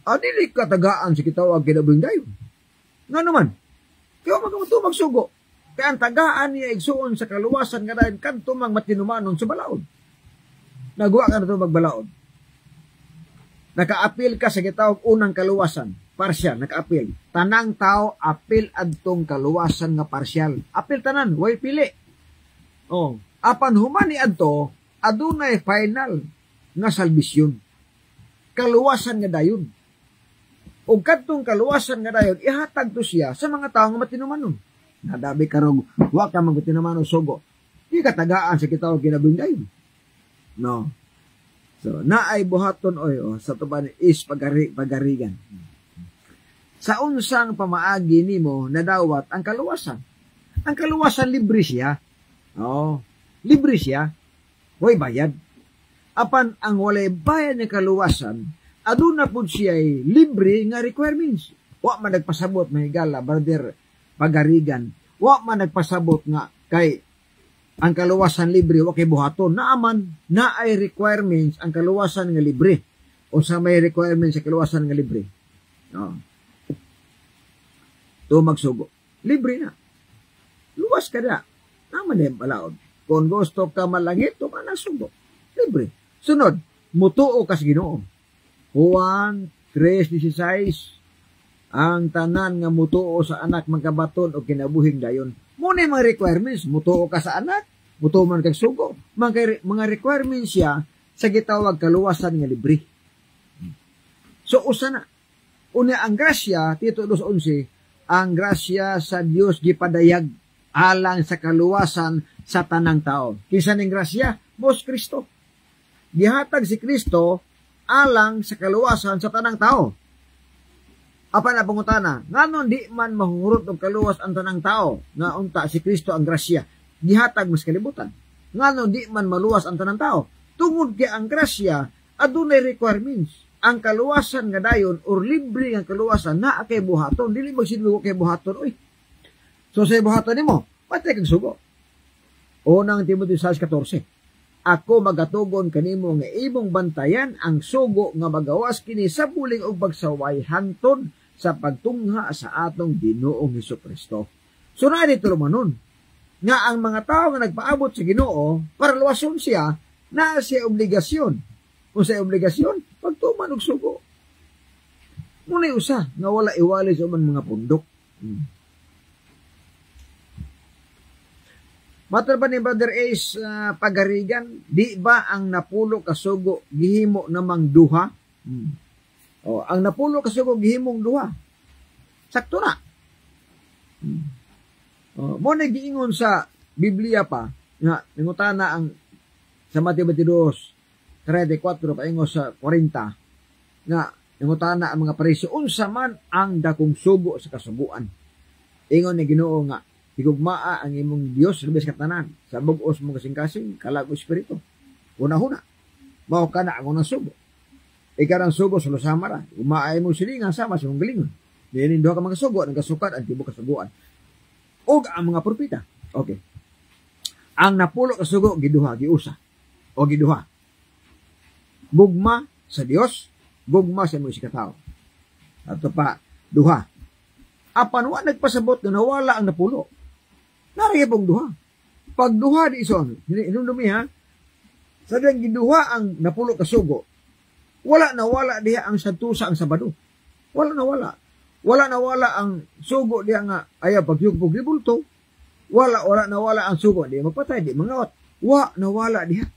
Dili katagaan si kitawag kinabing dayon. Nga naman, kaya magamuto magsugo. Kaya ang tagaan niya igsuon sa kaluwasan nga dayon, kanto mang matinumanon sa balaod. Nagawa ka na ito magbalaod. Naka-apil ka sa kitawag unang kaluwasan. Partial, naka-apil. Tanang tao, apil adtong kaluwasan nga partial. Apil tanan, way pili. Apan humani adto, adunay final nga salbisyon. Kaluwasan nga dayon. O kadtong kaluwasan nga dayon, ihatag to siya sa mga tao nga matinumanon. Nadabi karong, wa ka magmatinumanon sugo. Di katagaan sa kitawag kinabing dayon. No. So, naay buhaton sa tuban is pagarigan. Sa unsang pamaagi nimo nadawat ang kaluwasan. Ang kaluwasan libre siya. Libre siya. Way bayad. Apan ang walay bayad ng kaluwasan, aduna pud siya ay libre nga requirements. Wa man nagpasabot mahigala, brother, pagarigan. Wa man nagpasabot nga kay ang kaluwasan libre, wa kay buhaton. Naaman, na ay requirements ang kaluwasan nga libre. O sa may requirements sa kaluwasan nga libre. To magsugo. Libre na. Luwas ka na. Naman na yung balaod. Kung gusto ka malangit, to ka na sugo. Libre. Sunod, mutuo kas Ginoo. Juan 3:16, ang tanan nga mutuo sa anak magkabaton o kinabuhing dayon. Muna yung mga requirements, mutuo ka sa anak, mutuo man kag sugo. Mga requirements siya sa gitawag kaluwasan nga libre. So, usa na. Una ang grasya, Tito 2:11, ang grasya sa Dios gipadayag alang sa kaluwasan sa tanang tao. Kinsa ning grasya? Bos Kristo. Gihatag si Kristo alang sa kaluwasan sa tanang tao. Apa na pangutana, nganon di man mahurot og kaluwas ang tanang tao, nga unta si Kristo ang grasya, gihatag mas kalibutan. Nganon di man maluwas ang tanang tao, tungod kay ang grasya adunay requirements. Ang kaluwasan nga dayon or libre nga kaluwasan naa kay buhaton, dili magsidlo kay buhaton oy. So sa buhaton nimo, patay kag sugo. Unang Timoteo 6:14. Ako magatugon kanimo nga imong bantayan ang sugo nga magawas kini sa bulig og pagsaway hangtod sa pagtungha sa atong Ginoong Hesukristo. So na dito manon nga ang mga tao nga nagpaabot sa Ginoo para luwason siya na siya obligasyon. Kung sa obligasyon, pagtuman og sugo. Muna usa nga wala iwali sa man mga pundok. Matur ba ni Brother Ace, pagarigan, di ba ang napulo kasugo gihimo namang duha? Ang napulo kasugo gihimong duha. Sakto na. Mo na giingon sa Biblia pa, nga nangutana ang sa Mateo 22:34 paingon sa 40, nga nangutana ang mga Pariseo, unsa man ang dakong sugo sa kasuguan? Ingon ni Ginoo nga, higugmaa ang imong Dios lubos katanan sa bug-os mong kasing-kasing kalag o espiritu. Una-huna, mao kana ang unang sugo. Ikarang sugo sulusama ra. Umaay mo silingan sama sa mong galingon. Diyan duha ka mga sugo nagasukat ang tibuok kasuguan. Og ang mga propeta. Okay. Ang napulo ka sugo giduha giusa o giduha. Gugma sa Dios, gugma sa mga katao. Ato pa duha. Apan wa nagpasabot na nawala ang napulo. Nariya pong duha. Pag duha di ison, hinumdumi ha. Sa diyang giduha ang napulo ka sugo, wala nawala diha ang santusa ang Sabado. Wala nawala. Wala nawala ang sugo diha nga ayaw pagyugpog libulto. Wala nawala ang sugo di mapatay di mangawat. Wa nawala diha.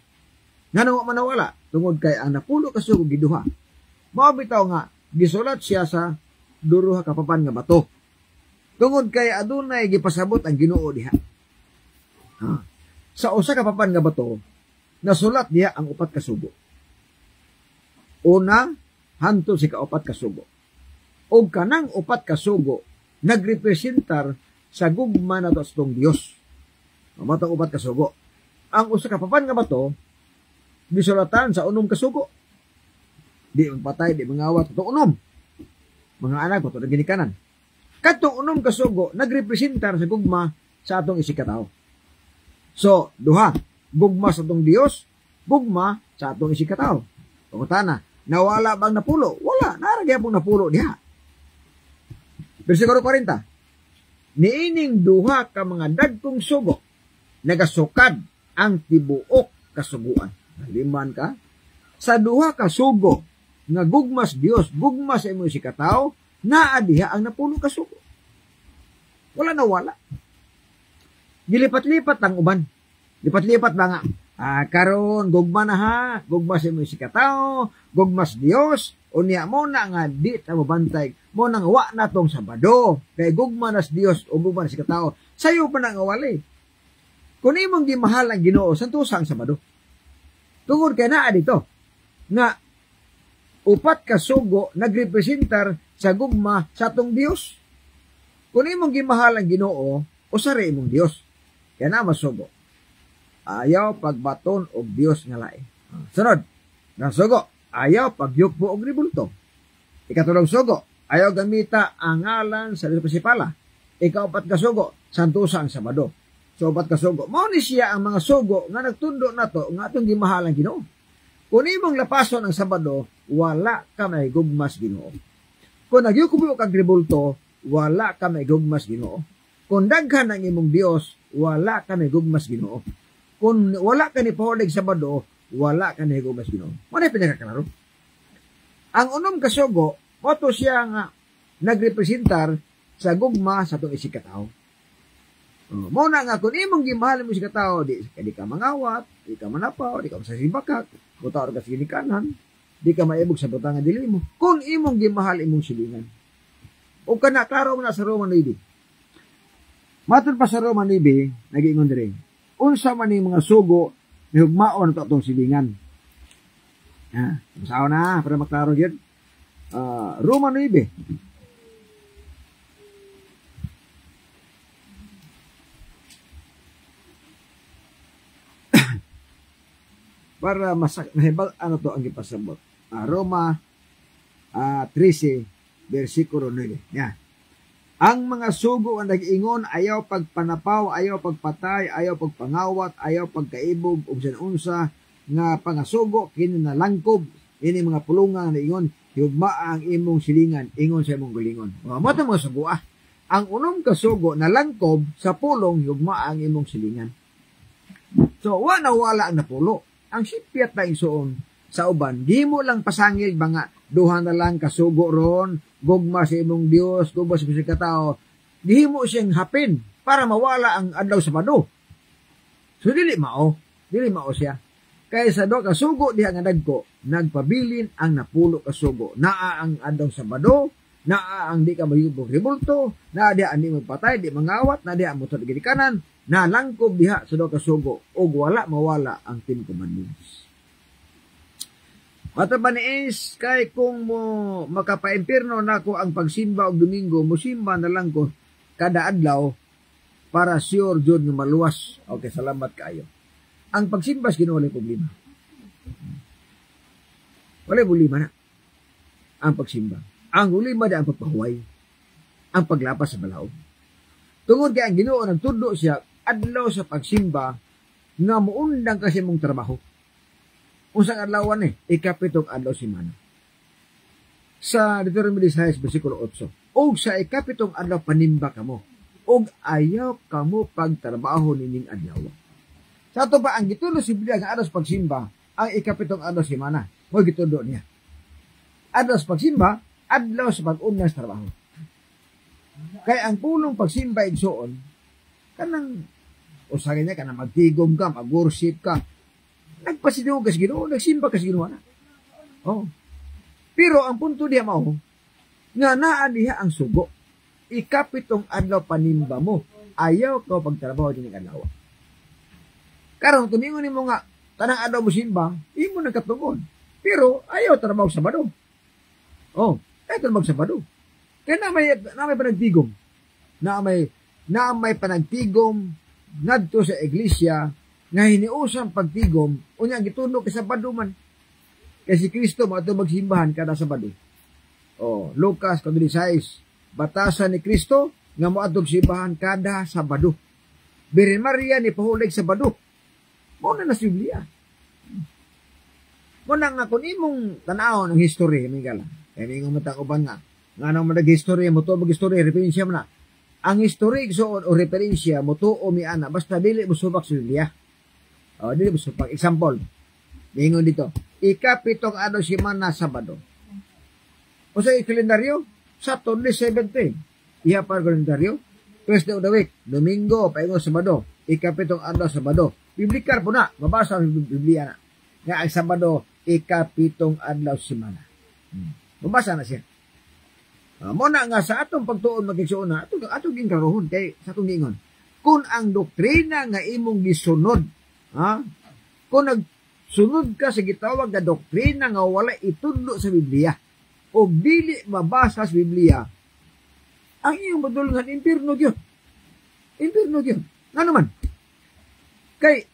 Ngano wa manawala tungod kay ang napulo ka sugo giduha. Mao bitaw nga gisulat siya sa duruha ka papan nga bato. Tungod kay adunay gipasabot ang Ginoo diha. Sa usa ka papan nga bato nasulat diha ang upat ka sugo. Una hantod si kaupat ka sugo. Og kanang upat ka sugo nagrepresentar sa gugma nato sa tong Dios. Matong upat ka sugo. Ang usa ka papan nga bato gisulatan sa unom ka sugo. Di magpatay, di mangawat, ito unom. Mga anak, ito na ginikanan. Katong unom ka sugo nagrepresentar sa gugma sa atong isikatao. So, duha, gugma sa atong Dios, gugma sa atong isikatao. Pagkutana, nawala bang napulo? Wala, naragya pong napulo diha. Versikulo 40. Niining duha ka mga dagkong sugo, nagasukad ang tibuok kasuguan. Naliman ka? Sa duha ka sugo, nga gugmas Dios, gugmas sa imong isikatao, naa diha ang napulo ka sugo. Wala nawala. Gilipat-lipat ang uban. Lipat-lipat ba nga? Karon gugma na ha, gugma sa imong isikatao, gugmas Dios, unya mo na nga di ta mabantay, mo nang wa na tong Sabado, kay gugma nas Dios o gugma nas isikatao, sayo pa nang awali. Kung imong gimahal ang Ginoo, santusa ang Sabado. Tungod kay naa dito, nga upat ka sugo nagrepresentar sa gugma sa atong Dios. Kung imong gimahal ang Ginoo, usare imong Dios. Kaya na masugo. Ayaw pagbaton og Dios nga lain. Sunod, ng sugo, ayaw pagyukbo og ribulto. Ikatulong sugo, ayaw gamita ang ngalan sa Pasipala. Ikaupat ka sugo, santusa ang Sabado. So, upat ka sugo. Mao ni siya ang mga sugo nga nagtundo nato nga atong gimahal ang Ginoo. Kung imong lapason ang Sabado, wala ka may gugmas Ginoo. Kung nagyukubo kag ribulto, wala ka may gugmas Ginoo. Kung daghan ang imong Dios, wala ka may gugmas Ginoo. Kung wala ka ni pahulig Sabado, wala ka ni gugmas Ginoo. Ano pinakaklaro? Ang unom ka sugo, moto siya nga nagrepresentar sa gugma sa itong isikatao. Muna nga, kung imong gimahal mo isikatao, di ka mangawat, di ka manapaw, di ka masasibakak, butaw ka sa ginikanan, di ka maibog sa butang nga dili mo. Kung imong gimahal imong silingan. O kana, klaro mo na sa Roman 9. Matod pa sa Roman 9, nag-iingon rin, unsa man ni mga sugo, ni hugmaon ito itong silingan. Masaw na, para maklaro yun. Roman 9. Para mahibal ano to ang ipasabot. Roma 13 versikulo 9. Yan. Ang mga sugo ang nag-ingon ayaw pagpanapaw, ayaw pagpatay, ayaw pagpangawat, ayaw pagkaibog ug unsa nga pangasugo kini nalangkob ini mga pulungan na ingon higugma ang imong silingan ingon sa imong gulingon. Mo ta mga sugo ang unom ka sugo nalangkob sa pulong higugma ang imong silingan. So wala ang napulo. Ang sipyat na isuon sa uban, di mo lang pasangil ba nga, duha na lang kasugo ron, gugma sa imong Dios, gugma sa imong katao, di mo siyang hapin para mawala ang adlaw sa Sabado. So dili mao siya. Kaya sa do kasugo diha nga dagko, nagpabilin ang napulo kasugo. Naa ang adlaw sa Sabado, naa ang di ka mahibog ribulto, naa diha ang di magpatay, di mangawat, naa diha ang mutod gidikanan, nalangkob diha sa do kasugo og wala mawala ang 10 commandments. Mata ba ni is kay kung mo makapaimpirno nako ang pagsimba og Domingo, musimba na lang ko kada adlaw para sure jud nga maluwas. Okay, salamat kaayo. Ang pagsimba is Ginoo problema. Wala problema na. ang pagsimba. Ang ulima di ang pagpahuway, ang paglapas sa balaod. Tungod kay ang Ginoo nagtudlo siya adlaw sa pagsimba nga muundang kasi mong trabaho. Unsang adlawan ikapitong adlaw simana. Sa Deuteronomy 16 bersikulo 8. Og sa ikapitong adlaw panimba kamo, og ayaw kamo pagtrabaho nining adlaw. Sa ato pa ang gitulo si Biblia nga adlaw sa pagsimba, ang ikapitong adlaw simana. Mo gitulo niya. Adlaw sa pagsimba, adlaw sa pag-unang sa trabaho. Kaya ang pulong pagsimba igsoon, kanang usagin niya kanang magtigom ka, mag-worship ka, nagpasidong ka sa Ginoo, nagsimba ka sa Ginoo na. Oh. Pero ang punto diha mao, nga naa diha ang sugo. Ikapitong adlaw panimba mo, ayaw ka pagtrabaho din ng adlaw. Karon tumingon nimo nga tanang adlaw mo simba, imo nagkatungod. Pero ayaw trabaho sa Sabado. Oh, ayaw trabaho sa Sabado. Kaya na may panagtigom. Na may panagtigom ngadto sa iglesia nga hiniusang pagtigom unya gitunog sa Sabado man. Kay si Kristo mo ato magsimbahan kada Sabado. Oh, Lucas 16. Batasan ni Kristo nga moadtog simbahan kada Sabado. Birhen Maria ni pahulig Sabado. Mo na sa Biblia. Mo na nga kun imong tan-aw ng history migala. Kay mingong matang uban nga nang madag history mo to mag-history referensya man na. Ang history so o referensya mo to o mi ana basta dili mo subak sa Biblia. Oh, dili mo subak. Example. Mingon dito. Ikapitong adlaw simana Sabado. O sa kalendaryo Saturday 17. Iha pa kalendaryo. First day of the week. Domingo, paingon Sabado. Ikapitong adlaw Sabado. Biblikar po na. Mabasa ang Biblia na. Nga ang Sabado, ikapitong adlaw simana. Mabasa na siya. Muna nga sa atong pagtuon magigsuon na, atong ginkarohon kay sa atong gingon. Kung ang doktrina nga imong gisunod, kung nagsunod ka sa gitawag na doktrina nga wala itudlo sa Biblia, o dili mabasa sa Biblia, ang iyong madulungan, impirno yun. Impirno yun. Nga naman, kay,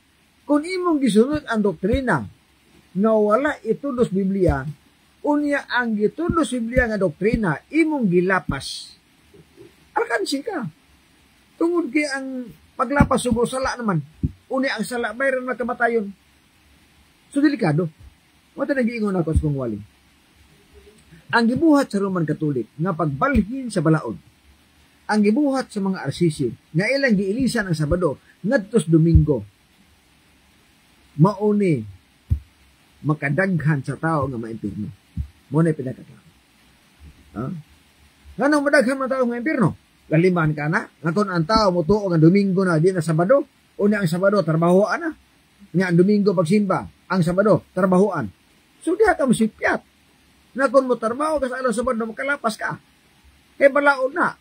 kung imong gisunod ang doktrina nga wala itudlo sa Biblia, unya ang gitudlo sa Biblia nga doktrina, imong gilapas. Alkansi ka. Tungod kay ang paglapas sugo sala naman, unya ang sala, mayroon na kamatayon. So, delikado. Mata nag-iingon ako sa kong wali. Ang gibuhat sa Roman Katolik nga pagbalhin sa balaod, ang gibuhat sa mga arsisi nga ilang giilisan ang Sabado ngadtos Domingo, mauni makadaghan sa tao nga maimpirno. Mo na pinakaklaro. Nganong madaghan man tao nga impirno? Laliman ka na, nga kung ang tao mo tuo nga Domingo na di na Sabado, una ang Sabado trabahoan na. Nga ang Domingo pagsimba, ang Sabado trabahoan. So diha ka masipyat. Na kung mo trabaho ka sa araw Sabado, makalapas ka. Kaya balaod na.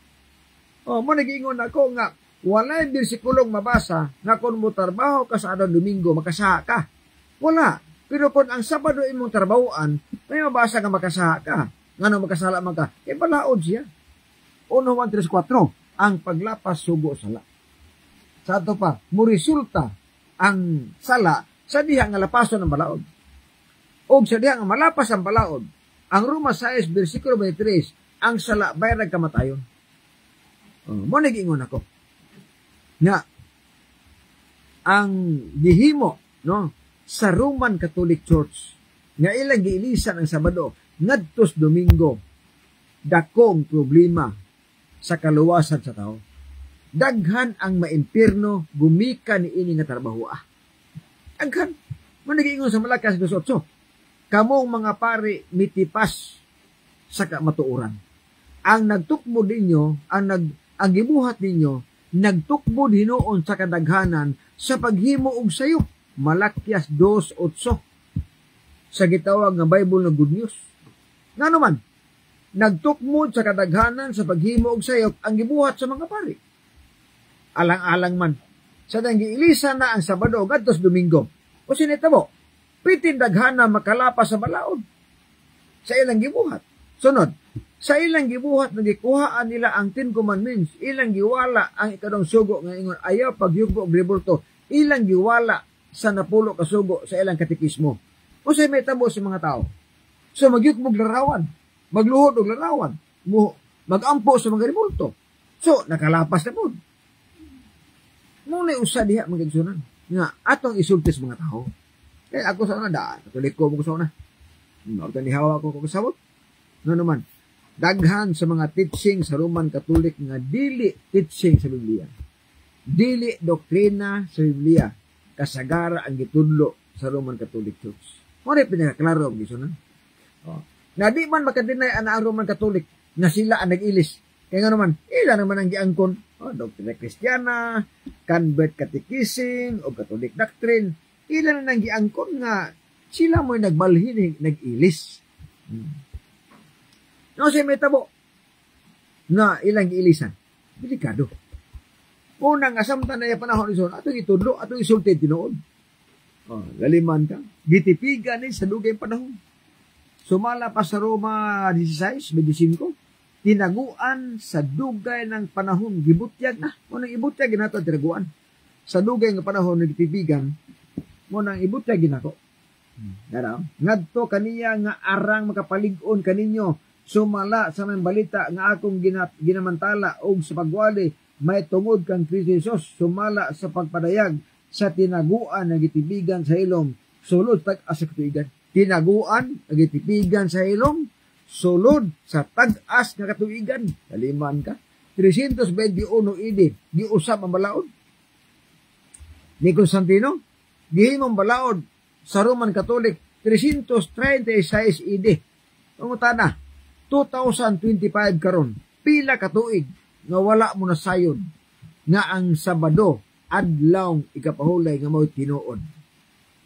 O, mo nag-iingon ako nga, wala yung bersikulong mabasa na kung mo trabaho ka sa araw Domingo, makasaha ka. Wala. Pero kung ang Sabado imong trabahoan, may mabasa ka makasaha ka. Nga nang makasala man ka, kaya balaod siya. 1:1-3-4, ang paglapas sugo sala. Sa ato pa, mo resulta ang sala sa diha nga lapason ng balaod. O sa diha nga malapas ang balaod, ang Roma 6, versikulo 23, ang sala bayad kamatayon. Mo nag-ingon ako. Nga, ang gihimo, no, sa Roman Catholic Church, nga ilang giilisan ang Sabado, ngadtos Domingo, dakong problema sa kaluwasan sa tao. Daghan ang maimpirno, gumika ni ini nga trabaho. Daghan. Mo nag-ingon sa Malakas 2:8. Kamong mga pari mitipas sa kamatuoran. Ang nagtukbo ninyo, ang gibuhat ninyo, nagtukbo hinuon sa kadaghanan sa paghimo og sayop. Malakyas 2:8. Sa gitawag nga Bible nga Good News. Nga naman, nagtukmod sa kadaghanan sa paghimo og sayop ang gibuhat sa mga pari. Alang-alang man. Sa giilisan na ang Sabado ngadtos Domingo. O sinitabo, pitin daghana makalapas sa balaod sa ilang gibuhat. Sunod, sa ilang gibuhat nagikuhaan nila ang 10 commandments, ilang giwala ang ikadong sugo nga ingon ayaw pagyugbo og revolto, ilang giwala sa napulo ka sugo sa ilang katekismo. O sa may tabo sa mga tao. So magyugmog larawan. magluhod og larawan, magampo sa mga rebulto. So nakalapas na po. Muna usa diha mga igsunan nga atong isulti sa mga tao. Kaya ako sa una daan, katolik ko mo sa una. Norte ni hawa ko kasabot. No naman, daghan sa mga teaching sa Roman Catholic nga dili teaching sa Biblia. Dili doktrina sa Biblia. Kasagara ang gitudlo sa Roman Catholic Church. Mo rin pinakaklaro ang igsunan. Na di man makadinay ang Roman Catholic na sila ang nag-ilis. Kaya nga naman, ilan naman ang giangkon? Doktrina Kristiyana, Convert Catechism, o Catholic Doctrine. Ilan na nang giangkon nga sila mo'y nagbalhin, nag-ilis. No, si may tabo na ilang giilisan. Delikado. Unang asamtan na yung panahon ni Son, atong itudlo, atong isulti tinuod. Laliman ka. Gitipigan sa dugay panahon. Sumala pa sa Roma 16:25, tinaguan sa dugay ng panahon, gibutyag na. Munang ibutyag ginato tinaguan. Sa dugay ng panahon ng tipigan, munang ibutyag ginako. Ngadto kaniya nga arang makapalig-on kaninyo, sumala sa mga balita nga akong ginamantala og sa pagwali, may tungod kang Kristo Jesus, sumala sa pagpadayag sa tinaguan na gitipigan sa ilong, sulod tag-as sa katuigan. Tinaguan na gitipigan sa ilong, sulod sa tag-as nga katuigan. Kaliman ka. 321 AD, giusap ang balaod. Ni Constantino, gihimong balaod sa Roman Catholic 336 AD. Umuta na, 2025 karon, pila katuig nga wala mo na sayon nga ang Sabado adlaw ikapahulay nga mao tinuod.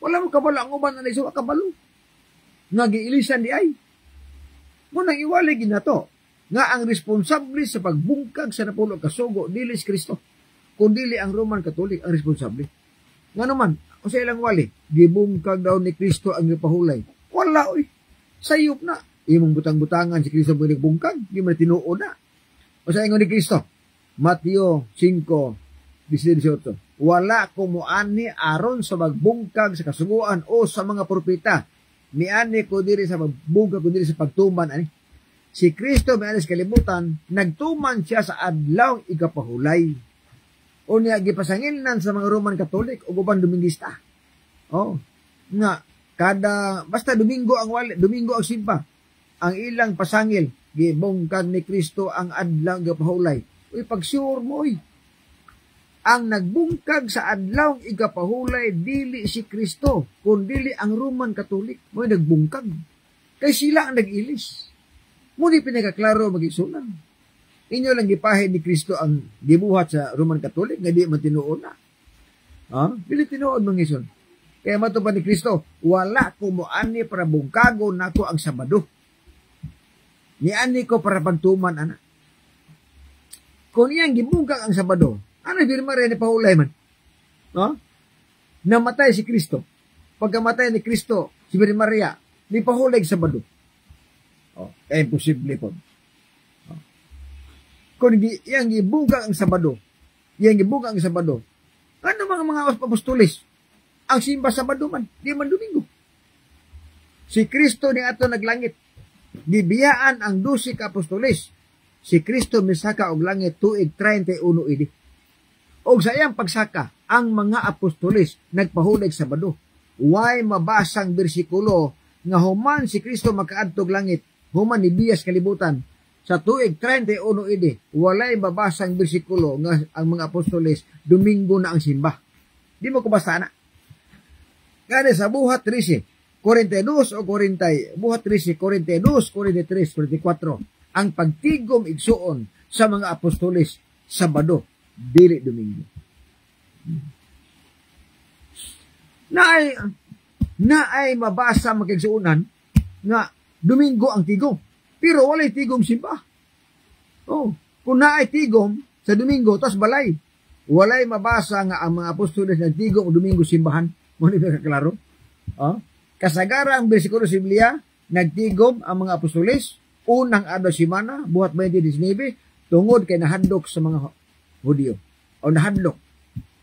Wala mo kabalo ang uban na iso kabalo. Nga giilisan di ay. Munang iwali ginato nga ang responsable sa pagbungkag sa napulo kasugo dili si Kristo, kundi ang Roman Catholic ang responsable. Nga naman, o sa ilang wali, gibungkag daw ni Kristo ang ipahulay. Wala oy. Sayop na. Imong butang-butangan si Kristo mo nagbungkag, di man tinuod na. O sa ingon ni Kristo, Mateo 5:18, wala kumuani aron sa magbungkag sa kasuguan o sa mga propeta. Niani ko diri sa magbungkag ko diri sa pagtuman ani. Si Kristo may alis kalibutan, nagtuman siya sa adlaw ikapahulay. O niya gipasangilnan sa mga Roman Catholic o uban Domingista. Nga kada basta Domingo ang wali, Domingo ang simpa. Ang ilang pasangil gibungkag ni Kristo ang adlaw ikapahulay. Uy pag-sure mo oy. Ang nagbungkag sa adlaw ikapahulay dili si Kristo, kundi ang Roman Catholic. Mo'y nagbungkag. Kay sila ang nag-ilis. Muni pinakaklaro mag-isunan. Inyo lang gipahin ni Kristo ang gibuhat sa Roman Catholic nga di man tinuod na. Dili tinuod mangison. Kaya matupad ni Kristo, wala ko moani para bungkago nako ang Sabado. Niani ko para pagtuman ana. Kung iyang gibungkag ang Sabado, ano birma rin ni Paulay man? Namatay si Kristo. Pagkamatay ni Kristo, si Birhen Maria, ni pahulay sa Sabado. Kaya imposible po. Kung iyang gibungkag ang Sabado, ano mga apostoles? Ang simba Sabado man, di man Domingo. Si Kristo ni ato naglangit. Gibiyaan ang 12 ka apostoles. Si Kristo misaka og langit tuig 31 AD. Og sa iyang pagsaka, ang mga apostoles nagpahulay sa Sabado. Way mabasang bersikulo nga human si Kristo makaadtog langit, human ni biyas kalibutan. Sa tuig 31 AD, walay mabasang bersikulo nga ang mga apostoles Domingo na ang simba. Di mo ko basta na. Kaya sa buhat 13, 42 o 40, buhat 13, 42, 43, 44, ang pagtigom igsuon sa mga apostoles Sabado, dili Domingo. Naay mabasa makigsuunan nga Domingo ang tigom, pero walay tigom simba. Kung naay tigom sa Domingo, tas balay, walay mabasa nga ang mga apostoles nagtigom o Domingo simbahan. Muna ba kaklaro? Kasagara ang bersikulo sa Biblia, nagtigom ang mga apostoles, unang adlaw semana, buhat 20-19, tungod kay nahadlok sa mga Hudyo. O nahadlok.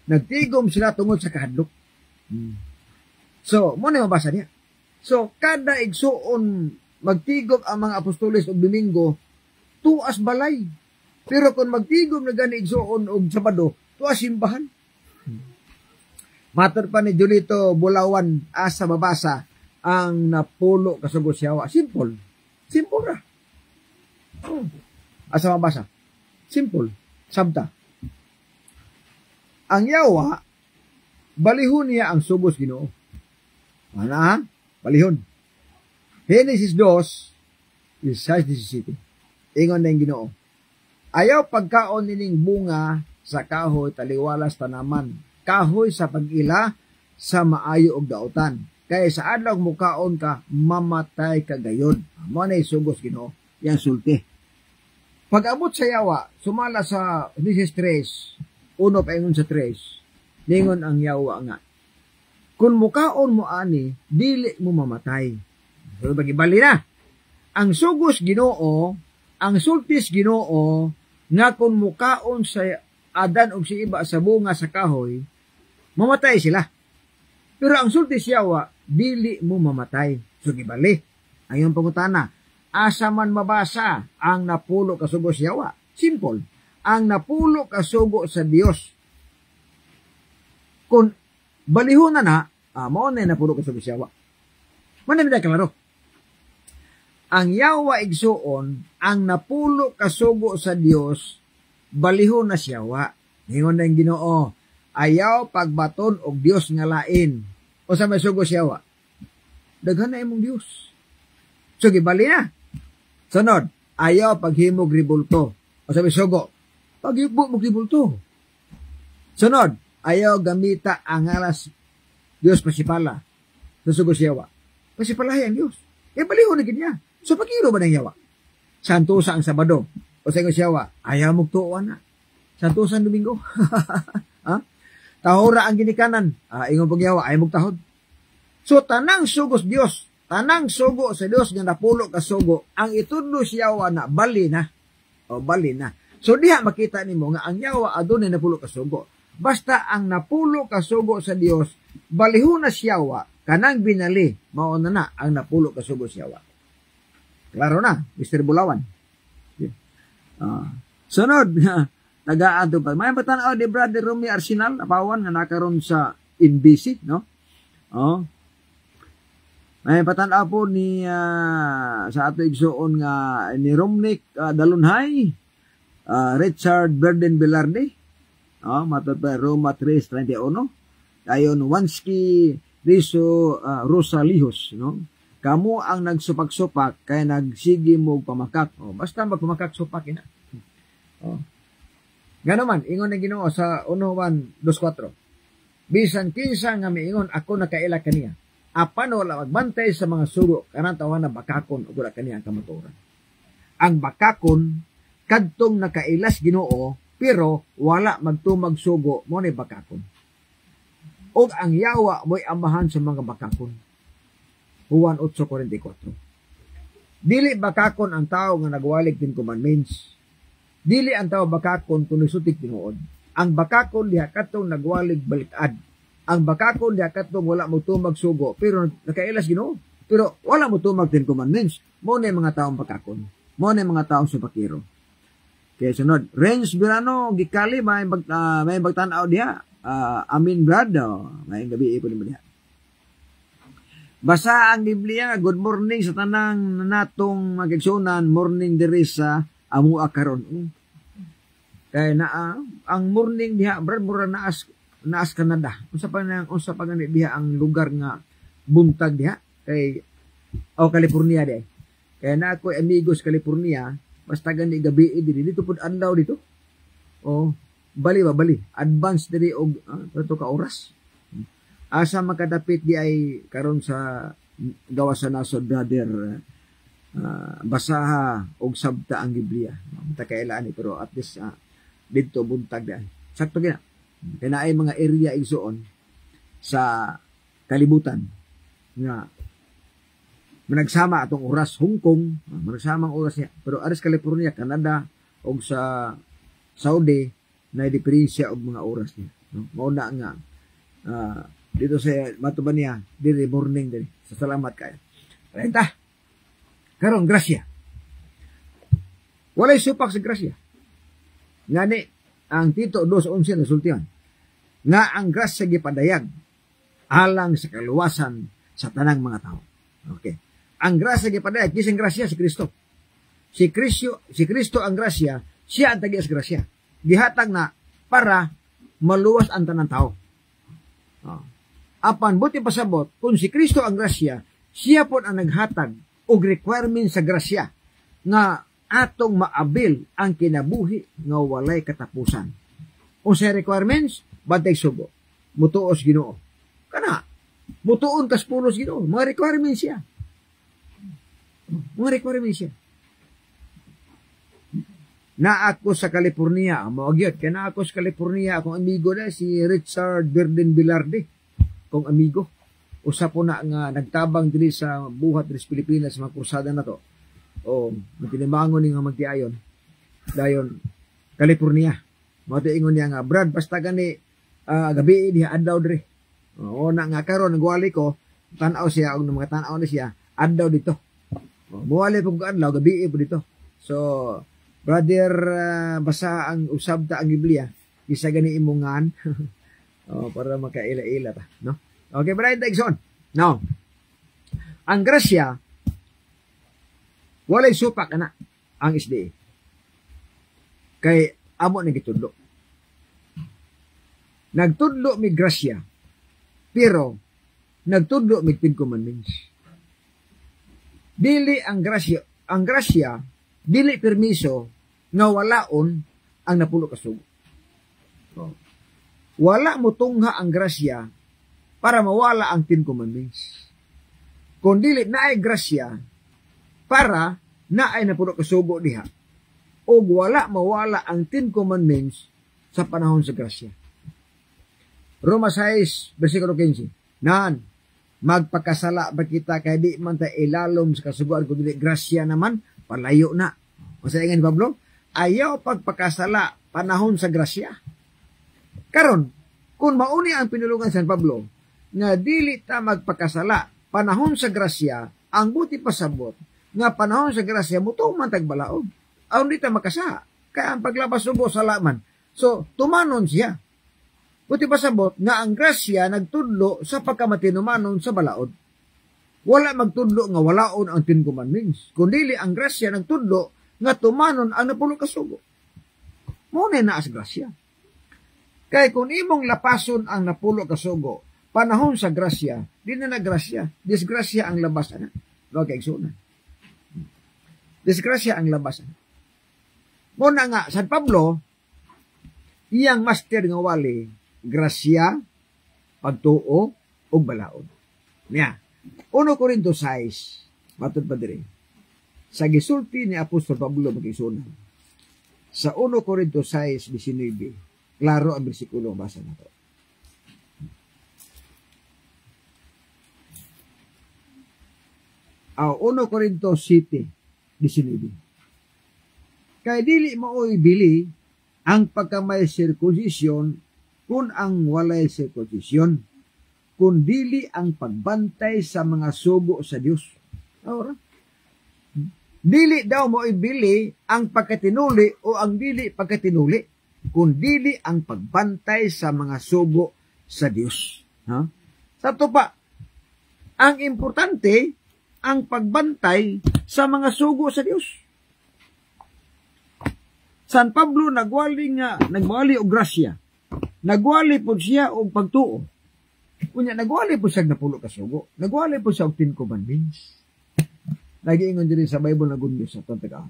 Nagtigom sila tungod sa kahadlok. So, muna mabasa niya. So, kada igsuon magtigom ang mga apostoles og Domingo, tuas balay. Pero kung magtigom na gani igsuon og Sabado, tuas simbahan. Matter pa ni Julito Bulawan asa mabasa ang napulo kasugo siyawa. Simple. Simple ra. Oh. Asa mabasa. Simple. Sabta. Ang yawa, balihon niya ang subos Ginoo. Ano ha? Balihon. Genesis 2, 16-17. Ingon na yung Ginoo. Ayaw pagkaon nining bunga sa kahoy taliwalas tanaman. Kahoy sa pag-ila sa maayo og daotan. Kaya sa adlaw mukaon ka, mamatay ka gayon. Mo na isugos Ginoo. Yang sulti. Pag-abot sa yawa, sumala sa Genesis 3, uno pa ingon sa 3, ningon ang yawa nga. Kung mukaon mo ani, dili mo mamatay. So, bagibali na. Ang sugos Ginoo, ang sultis Ginoo, nga kung mukaon sa Adan o si iba sa bunga sa kahoy, mamatay sila. Pero ang sultis yawa, dili mo mamatay. So, gibali. Ang iyong pangutana, asa man mabasa ang napulo kasugo sa yawa? Simple. Ang napulo kasugo sa Dios. Kung balihon na mao na napulo kasugo sa yawa. Muna mi klaro. Ang yawa igsuon, ang napulo kasugo sa Dios, balihon na siyawa. Ningon na yung Ginoo, ayaw pagbaton og Dios nga lain. O sa may sugo siyawa. Daghan na imong Dios. So, gibali na. Sunod, ayaw paghimog ribulto. O sabi sugo, paghimog ribulto. Sunod, ayaw gamita ang alas Diyos pasipala. Sa sugo siyawa. Pasipalahay ang Diyos. Baliho na ganyan. So, pag-iro ba ng yawa? Santusa ang Sabado. O sa siyawa, ayaw magtuuan na. Santusa ang Domingo. Ha? Tahora ang ginikanan. Ingon pag yawa, ayaw magtahod. So, tanang sugos Diyos. Tanang sugo sa Dios nga napulo ka sugo, ang itudlo siyawa na bali na. O bali na. So diha makita nimo nga ang yawa adunay napulo ka sugo. Basta ang napulo ka sugo sa Dios, balihon na siyawa kanang binali mao na ang napulo ka sugo siyawa. Klaro na, Mr. Bulawan. Sunod nagaadto pa. May batan-aw ni Brother Romy Arsenal apawan nga nakaron sa NBC, no? Oh. May patanaw po ni sa ato igsuon nga ni Romnick Dalunhay, Richard Burden Velarde, matod pa Roma 3:31, ayon Wansky Riso Rosalihos, no? Kamo ang nagsupak-supak kay nagsigi mo pamakak. Basta magpamakak-supak ina. Nga naman, ingon na Ginoo sa 1:1-2:4. Bisan kinsa nga miingon ako nakaila kaniya. Apan wala magbantay sa mga sugo kanang tawana bakakon ug wala kaniya ang kamatuoran. Ang bakakon kadtong nakailas Ginoo pero wala magtumag sugo mo ni bakakon. Og ang yawa mo'y amahan sa mga bakakon. Juan 8:44. Dili bakakon ang tao nga nagwalig tin commandments. Dili ang tao bakakon kung nisutik tinuod. Ang bakakon diha kadtong nagwalig balikad. Ang bakakon diha kadtong wala mo tumag sugo pero nakailas Ginoo pero wala mo tumag Ten Commandments. Mo na mga taong bakakon, mo na mga taong supakiro. Kaya sunod, Renz Birano gikali may bagtan-aw diha. Amin brad, may gabi ipo ni diha. Basa ang Biblia. Good morning sa tanang natong magigsunan, morning diri sa amua karon. Kaya na ang morning diha brad mura naas Canada. Unsa pa gani diha ang lugar nga buntag diha kay California diha. Kaya na ako amigos California, basta gani gabi dito pud adlaw dito. Bali. Advance diri og kato ka oras. Asa makadapit di ay karon sa gawas sa nasod brother. Basaha og sabta ang Biblia. Ta kailan ni pero at least dito buntag diha. Sakto gina. Kaya na ay mga area igsuon sa kalibutan nga managsama atong oras Hong Kong, managsama ang oras niya. Pero aris California, Canada o sa Saudi na diferensya og mga oras niya. Mao na nga dito sa matuban niya diri morning diri. Sa salamat kay. Renta. Karon grasya. Walay supak sa grasya. Ngani ang Tito 2:11 nasultihan nga ang grasya gipadayag alang sa kaluwasan sa tanang mga tao. Okay. Ang grasya gipadayag kising grasya si Kristo. Si Kristo ang grasya, siya ang tagias grasya. Gihatag na para maluwas ang tanang tao. Apan buti pasabot kung si Kristo ang grasya, siya po ang naghatag og requirement sa grasya nga atong maabil ang kinabuhi nga walay katapusan. O sa requirements, bantay sugo, mutuos Ginoo. Kana, mutuon kas pulos Ginoo, mga requirements siya. Mga requirements siya. Na ako sa California, maugyot, kaya na ako sa California, akong amigo na si Richard Verden Bilarde, kong amigo. Usa po na nga nagtabang dili sa buhat dili sa Pilipinas mga kursada na to. O magtinibangon ni nga magtiayon. Dayon California. Mao ingon niya nga Brad basta gani gabi diha adlaw diri. O na nga karon nagwali ko tan-aw siya og mga tan-aw na siya adlaw dito. Muwali po ko adlaw gabi po dito. So brother basa ang usab ta ang Biblia isa gani imungan. Para makaila-ila ta, no? Okay, brother Dixon. Now, ang grasya, walay supak na ang SDA. Kay amo na gitudlo. Nagtudlo mi grasya, pero nagtudlo mi 10 commandments. Dili ang grasya, dili permiso nga walaon ang napulo ka sugo. Wala mo tungha ang grasya para mawala ang 10 commandments. Kung dili naay grasya para naay napuno kasugo diha. O wala mawala ang 10 commandments sa panahon sa grasya. Roma 6, versikulo 15. Nan, magpakasala ba kita kay di man ta ilalom sa kasuguan kung dili grasya naman, palayo na. Masaingan ni Pablo, ayaw pagpakasala panahon sa grasya. Karon, kung mauni ang pinulungan San Pablo, nga dili ta magpakasala panahon sa grasya, ang buti pasabot, nga panahon sa grasya, muto man tagbalaod. Aw di ta makasa, kaya ang paglabas subo sa laman. So, tumanon siya. Buti pasabot, nga ang grasya nagtudlo sa pagkamatinumanon sa balaod. Wala magtudlo nga walaon ang 10 commandments. Kundili ang grasya nagtudlo nga tumanon ang napulo kasugo. Muna na as grasya. Kaya kung imong lapason ang napulo kasugo, panahon sa grasya, di na grasya, disgrasya ang labasan. Okay, sunan. Disgrasya ang labasan. Muna nga, San Pablo, iyang master nga wali, grasya, pagtuo, o balaod. Niya, 1 Corinto 6, matod pa diri. Sa gisulti ni Apostol Pablo mag-isunan. Sa 1 Corinto 6:19, klaro ang bersikulo basa na to. Aw 1 Corinto 7:19. Kay dili maoy bili ang pagkamay circumcision kun ang walay circumcision, kun dili ang pagbantay sa mga sugo sa Dios. Ora. Dili daw maoy bili ang pagkatinuli o ang dili pagkatinuli, kun dili ang pagbantay sa mga sugo sa Dios. Ha? Sa to pa, ang importante ang pagbantay sa mga sugo sa Dios. San Pablo nagwali og grasya. Nagwali po siya og pagtuo. Kunya nagwali po siya napulo ka sugo. Nagwali po siya og 10 commandments. Nagiingon diri sa Bible na good news sa tantagaan.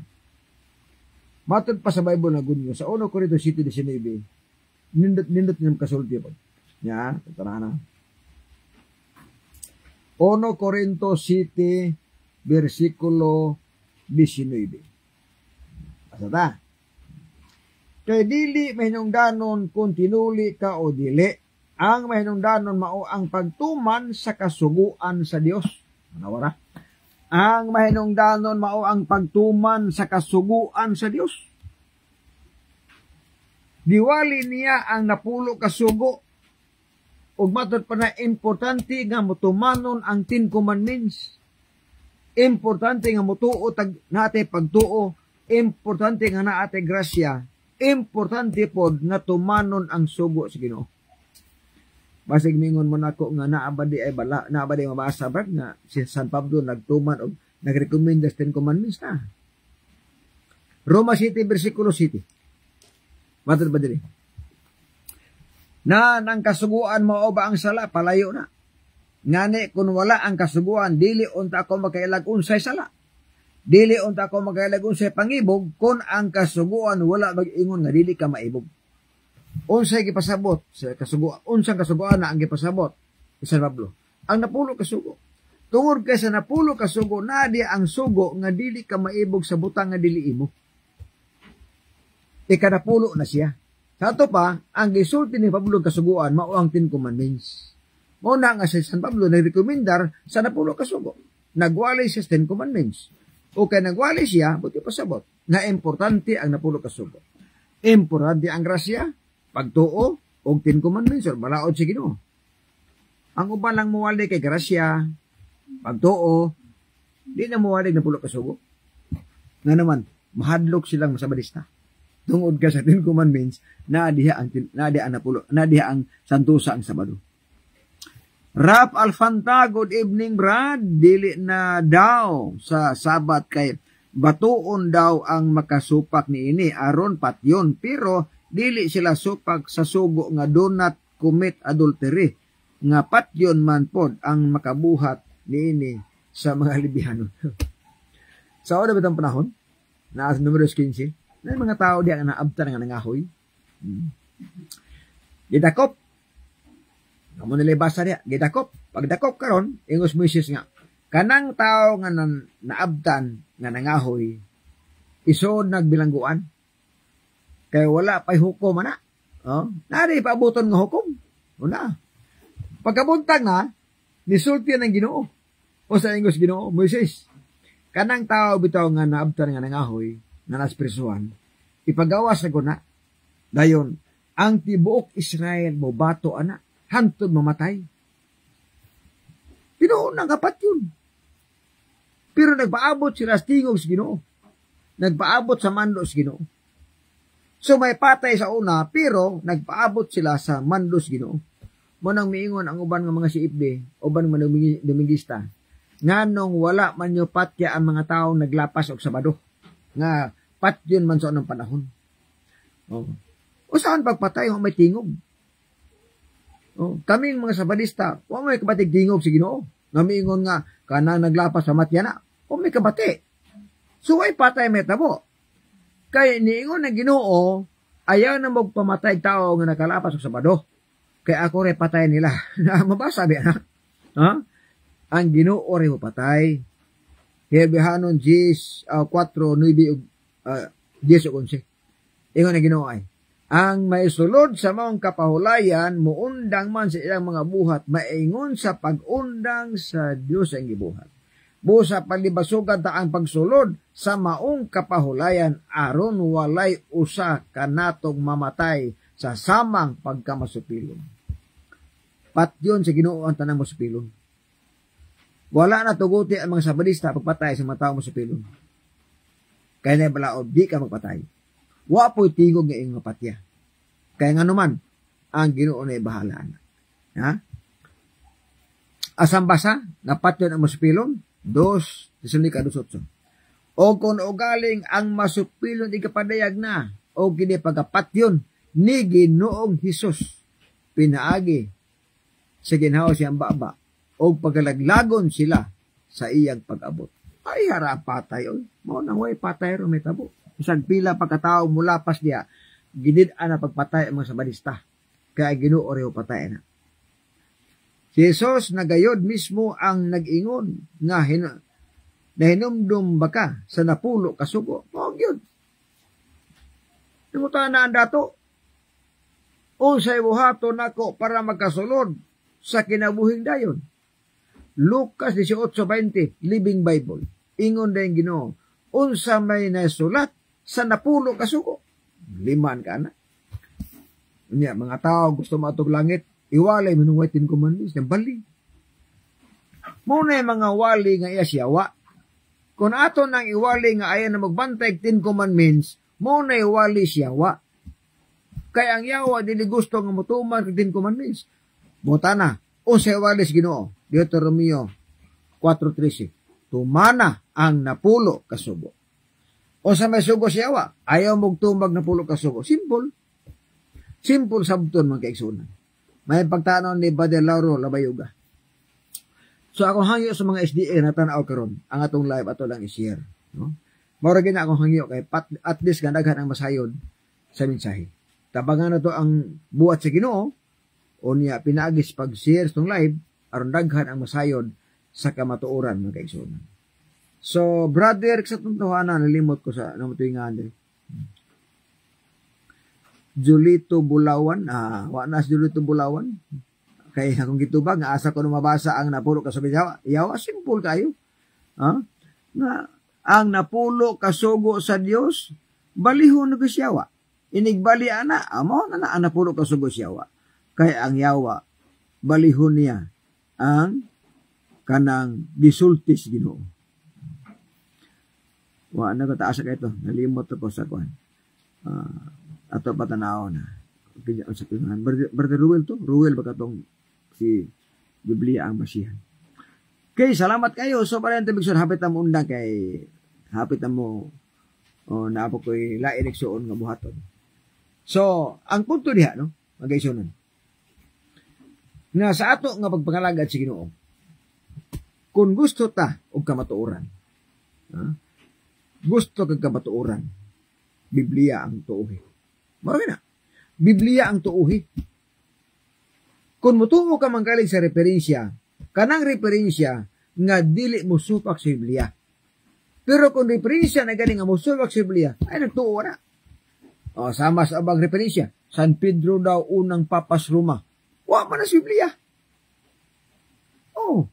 Matod pa sa Bible na good news sa 1 Corinto 7:19. Nindot niyang kasulti po. Ya, tara na. 1 Corinto 7 versikulo 19. Asa ta? Kay dili mahinungdanon kung tinuli ka o dili. Ang mahinungdanon mao ang pagtuman sa kasuguan sa Dios. Manawara. Ang mahinungdanon mao ang pagtuman sa kasuguan sa Dios. Diwali niya ang napulo kasugo. Ug matod pa na importante nga motumanon ang 10 commandments. Importante nga mutuo tag nate pagtuo, importante nga naate grasya, importante pod nga tumanon ang sugo sa Ginoo. Basig mingon mo nako nga naabadi ay bala, naabadi mabasa ba nga si San Pablo nagtuman og nagrekomenda sa 10 Commandments na. Roma City versikulo 7. Matod ba diri? Na nang kasuguan mao ba ang sala palayo na. Ngani kun wala ang kasuguan dili unta ako makailag unsay sala. Dili unta ako makailag unsay pangibog kun ang kasuguan wala mag-ingon nga dili ka maibog. Unsay gipasabot sa kasuguan, unsang kasuguan na ang gipasabot ni San Pablo. Ang napulo kasugo. Tungod kay sa napulo kasugo na di ang sugo nga dili ka maibog sa butang nga dili imo. Ikadapulo na siya. Sa ato pa, ang gisulti ni Pablo kasuguan mao ang 10 Commandments. Mao na nga si San Pablo nagrekomendar sa napulo kasugo. Nagwali siya sa 10 Commandments. O kay nagwali siya, buti pasabot, na importante ang napulo kasugo. Importante ang grasya, pagtuo, o 10 Commandments, or balaod si Ginoo. Ang uban lang muwali kay grasya, pagtuo, di na muwali napulo kasugo. Nga naman, mahadlok silang masabadista. Tungod ka sa 10 Commandments, nadiha ang santusa ang Sabado. Rap Alfanta, good evening Brad. Dili na daw sa Sabat kay batuon daw ang makasupak ni ini aron patyon, pero dili sila supak sa sugo nga do not commit adultery, nga patyon man pod ang makabuhat ni ini sa mga libihanon. Sa oras ba itong panahon? Na numero 15, may mga tao diya nga naabta nga nangahoy. Gidakop. Amo nila basa diya, gidakop. Pagdakop karon, ingos Moises nga, kanang tao nga naabtan nga nangahoy, isod nagbilangguan. Kaya wala pa'y hukom na. Oh, nari paabuton nga hukom. Una. Pagkabuntag na, nisulti ng Ginoo. O sa ingos Ginoo, Moises, kanang tao bitaw nga naabtan nga nangahoy, na nasprisuan, ipagawas sa guna. Dayon, ang tibuok Israel mo bato ana, hantod mamatay. Tinuon ang kapat yun. Pero nagpaabot sila sa tingog sa Ginoo. Nagpaabot sa mando sa Ginoo. So may patay sa una, pero nagpaabot sila sa mando sa Ginoo. Munang miingon ang uban ng mga CFD, uban ng mga Domingista, nga nung wala man yung patya ang mga tao naglapas og Sabado. Nga patyon man sa anong panahon. Oh. O saan pagpatay may tingog? Oh, kaming mga Sabadista, wa may kabatig tingog si Ginoo. Namiingon nga kanang naglapas sa matya na, o may kabati. So ay patay may tabo. Kay niingon ng Ginoo, ayaw na magpamatay tao nga nakalapas sa Sabado. Kaya ako rin patay nila. Mabasa ba na? Ha? Ang Ginoo rin patay. Herbihanon 10, 4, 9, 10 o 11. Ingon na Ginoo ay, ang may sulod sa maong kapahulayan, muundang man sa ilang mga buhat, maingon sa pag-undang sa Diyos ang gibuhat. Busa palibasugan ta ang pagsulod sa maong kapahulayan, aron walay usa kanatong mamatay sa samang pagkamasupilon. Patyon sa Ginoo ang tanang masupilon. Wala na tuguti ang mga Sabadista pagpatay sa mga tao masupilon. Kaya na balaod, di ka magpatay. Wapoy tingog nga iyong mapatya. Kaya nga naman, ang Ginoo na bahala na. Ha? Asang basa, napatyon ang masupilon, 2 Tesalonica 2:8. O kung ugaling ang masupilon ikapadayag na, o kini pagkapatyon ni Ginoong Hesus, pinaagi sa ginhawa siyang baba, o pagkalaglagon sila sa iyang pag-abot. Ay, harap patay, oy. Mao nang way patay ro may tabo. Isang pila pagkatao mulapas diya, ginid-an na pagpatay ang mga Sabadista. Kaya Ginoo rin patay na. Si Jesus nagayod mismo ang nag-ingon nga nahinumdum baka sa napulo kasugo. Mao gyud. Timutan na ang dato. Unsay buhaton nako para magkasulod sa kinabuhing dayon. Lucas 18:20, Living Bible. Ingon din Ginoo, unsa may nasulat sa napulo kasugo. Liman ka na. Unya, mga tao gusto matog langit, iwalay manungway 10 Commandments, ng bali. Muna yung mga wali nga iya siyawa, Kung ato nang iwali nga ayan na magbantay 10 commandments, mo na iwali si Yawa. Kaya ang Yawa dili gusto nga mutuman kag 10 commandments. Buta na, unsay iwali si Ginoo? Deuteronomio 4:13. Tumana ang napulo ka sugo. O sa may sugo si Yawa, ayaw mong tumag napulo ka sugo. Simple. Simple sabton mga kaigsunan. May pagtanaw ni Brother Lauro Labayuga. So ako hangyo sa mga SDA na tanaw karon ang atong live ato lang i-share, no? Mao gina akong hangyo kay at least ganaghan ang masayon sa mensahe. Tabangan na to ang buhat sa Ginoo o niya pinaagis pag-share tong live aron daghan ang masayon sa kamatuoran mga kaigsunan. So brother sa tuntuhanan nalimot ko sa namutingan diri. Julito Bulawan, wa na si Julito Bulawan. Kay akong gitubag nga asa ko na mabasa ang napulo ka sugo sa Yawa, simple kayo. Nga ang napulo ka sugo sa Dios, balihon ko si Yawa. Inigbali ana, amo na ang napulo ka sugo si Yawa. Kay ang Yawa balihon niya ang kanang gisultis Ginoo. Wa na ko taas ka ito, nalimot ko sa kuan. Ato patanaw na. Brother Ruel to, Ruel ba katong si Biblia ang basihan. Okay, salamat kayo. So, parang tibigson, hapit na mo undang kay hapit na mo naapo ko'y laineksoon nga buhaton. So, ang punto diha, no? Magaysonan. Na sa ato nga pagpangalagad sa Ginoo, kung gusto ta og kamatuoran, gusto kag kamatuoran, Biblia ang tuuhi. Marami na. Biblia ang tuuhi. Kung mutuo ka manggaling sa referensya, kanang referensya nga dili mo supak sa Biblia. Pero kung referensya na galing nga mo supak sa Biblia, ay nagtuo na. O, sama sa abang referensya. San Pedro daw unang papas Roma. Wa man na sa Biblia. Oh.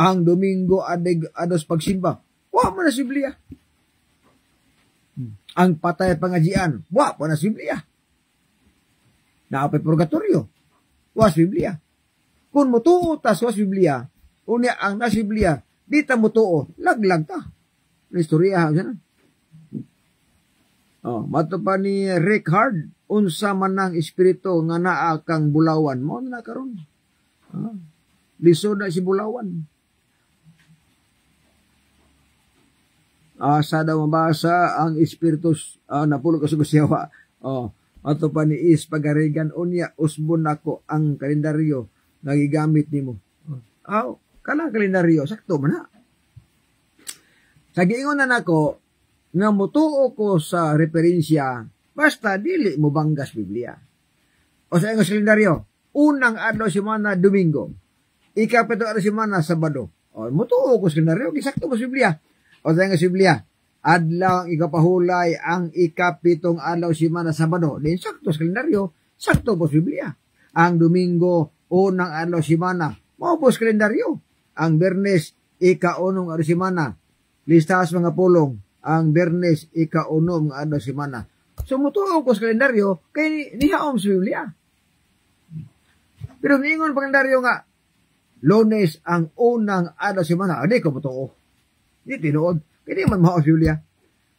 Ang Domingo ados pagsimba. Wa man na sa Biblia. Ang patay pangajian. Wa man na sa Biblia. Naapay purgatorio. Was Biblia. Kung mutuo ta sa Biblia, unya ang nasa Biblia, di ta mutuo, laglag ta. Istorya ha, mato pa ni Rick Hard, unsa man ang espiritu nga naa kang bulawan, mo na karon. Lisod na si bulawan. Sa daw mabasa ang espiritu napulo ka sugo sa Yawa. Ato pa ni Is pagarigan unya usbon nako ang kalendaryo nga gigamit nimo. Kanang kalendaryo sakto man na. Sa giingon na nako nga mutuo ko sa referensya basta dili mo banggas Biblia. O sa ingong kalendaryo, unang adlaw semana Domingo, ikapito adlaw semana Sabado. O mutuo ko sa kalendaryo gisakto mo sa Biblia. O sa ingong Biblia, adlaw ang ikapahulay ang ikapitong adlaw semana Sabado. Din sakto sa kalendaryo, sakto po sa Biblia. Ang Domingo, unang adlaw semana, mao po sa kalendaryo. Ang Bernes, ika-unong adlaw semana, listas mga pulong. Ang Bernes, ika-unong adlaw semana. So mutuo ko sa kalendaryo, kay nihaom sa Biblia. Pero niingon pa kalendaryo nga, Lunes ang unang adlaw semana, adi ko mutuo. Di tinuod. Kaya man mahaos Biblia.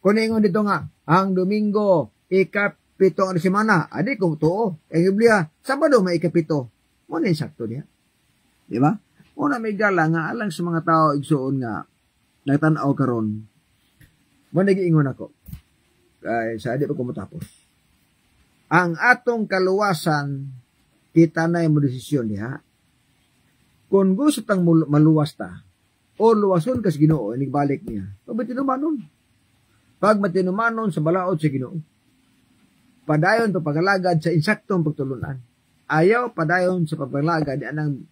Kung ingon dito nga, ang Domingo, ikapito ang semana, adi ko totoo. Ang Biblia, Sabado may ikapito. Muna yung sakto niya. Di ba? Una may gala nga, alang sa mga tao, igsuon nga, nagtanaw karon. Muna nag-iingon ako. Kaya sa adi pa kumutapos. Ang atong kaluwasan, kita na yung desisyon niya. Kung gusto tang maluwas ta, o luwason kas Ginoo inigbalik niya. Pag matinumanon sa balaod sa Ginoo. Padayon to pagalagad sa insaktong pagtulunan. Ayaw padayon sa pagalagad di anang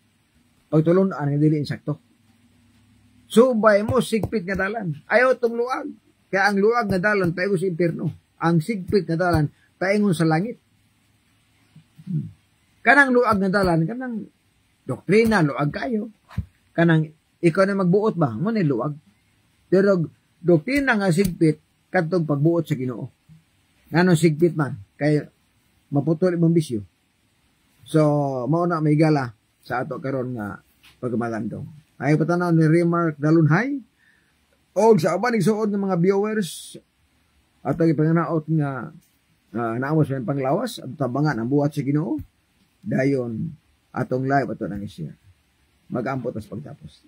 pagtulunan nga dili insakto. Subay mo sigpit nga dalan. Ayaw tong luag. Kaya ang luag nga dalan paingon sa impierno. Ang sigpit nga dalan paingon sa langit. Kanang luag nga dalan kanang doktrina luag kayo. Kanang ikaw na magbuot ba? Mo ni luwag. Pero doktrina nga sigpit kadtong pagbuot sa Ginoo. Nganong sigpit man kay maputol imong bisyo. So mao na may gala sa ato karon nga pagmalandong. Ay patanaw ni Remark Dalunhay. O sa uban igsuod ng mga viewers at ang ipanganaot nga naamos may panglawas at tabangan ang buhat sa Ginoo dayon atong live ato nang i-share. Mag-ampot as pagtapos.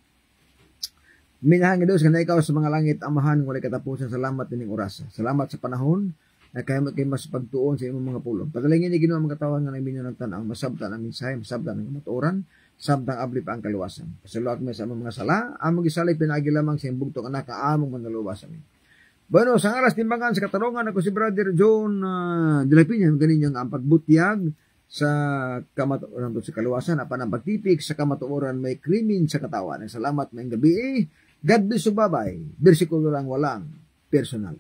Minahang Dios nga ikaw sa mga langit amahan walay katapusan, salamat dining orasa. Salamat sa panahon na kay mas pagtuon sa imong mga pulong. Pagalingin ni Ginoo ang mga katawan nga naminyo ng tan-ang masabtan ang mensahe, masabtan ang matuoran, samtang abli pa ang kaluwasan. Pasalamat mi sa among mga sala, among gisalay pinaagi lamang sa imong bugtong anak among mangaluwasan. Bueno, sa alas timbangan sa katarungan ako si Brother John de la Piña ganin ang pagbutyag sa kamatuoran sa kaluwasan apan ang pagtipik sa kamatuoran may krimen sa katawan. Salamat maayong gabi. God bless you, bye-bye. Bersikulo lang walang personal.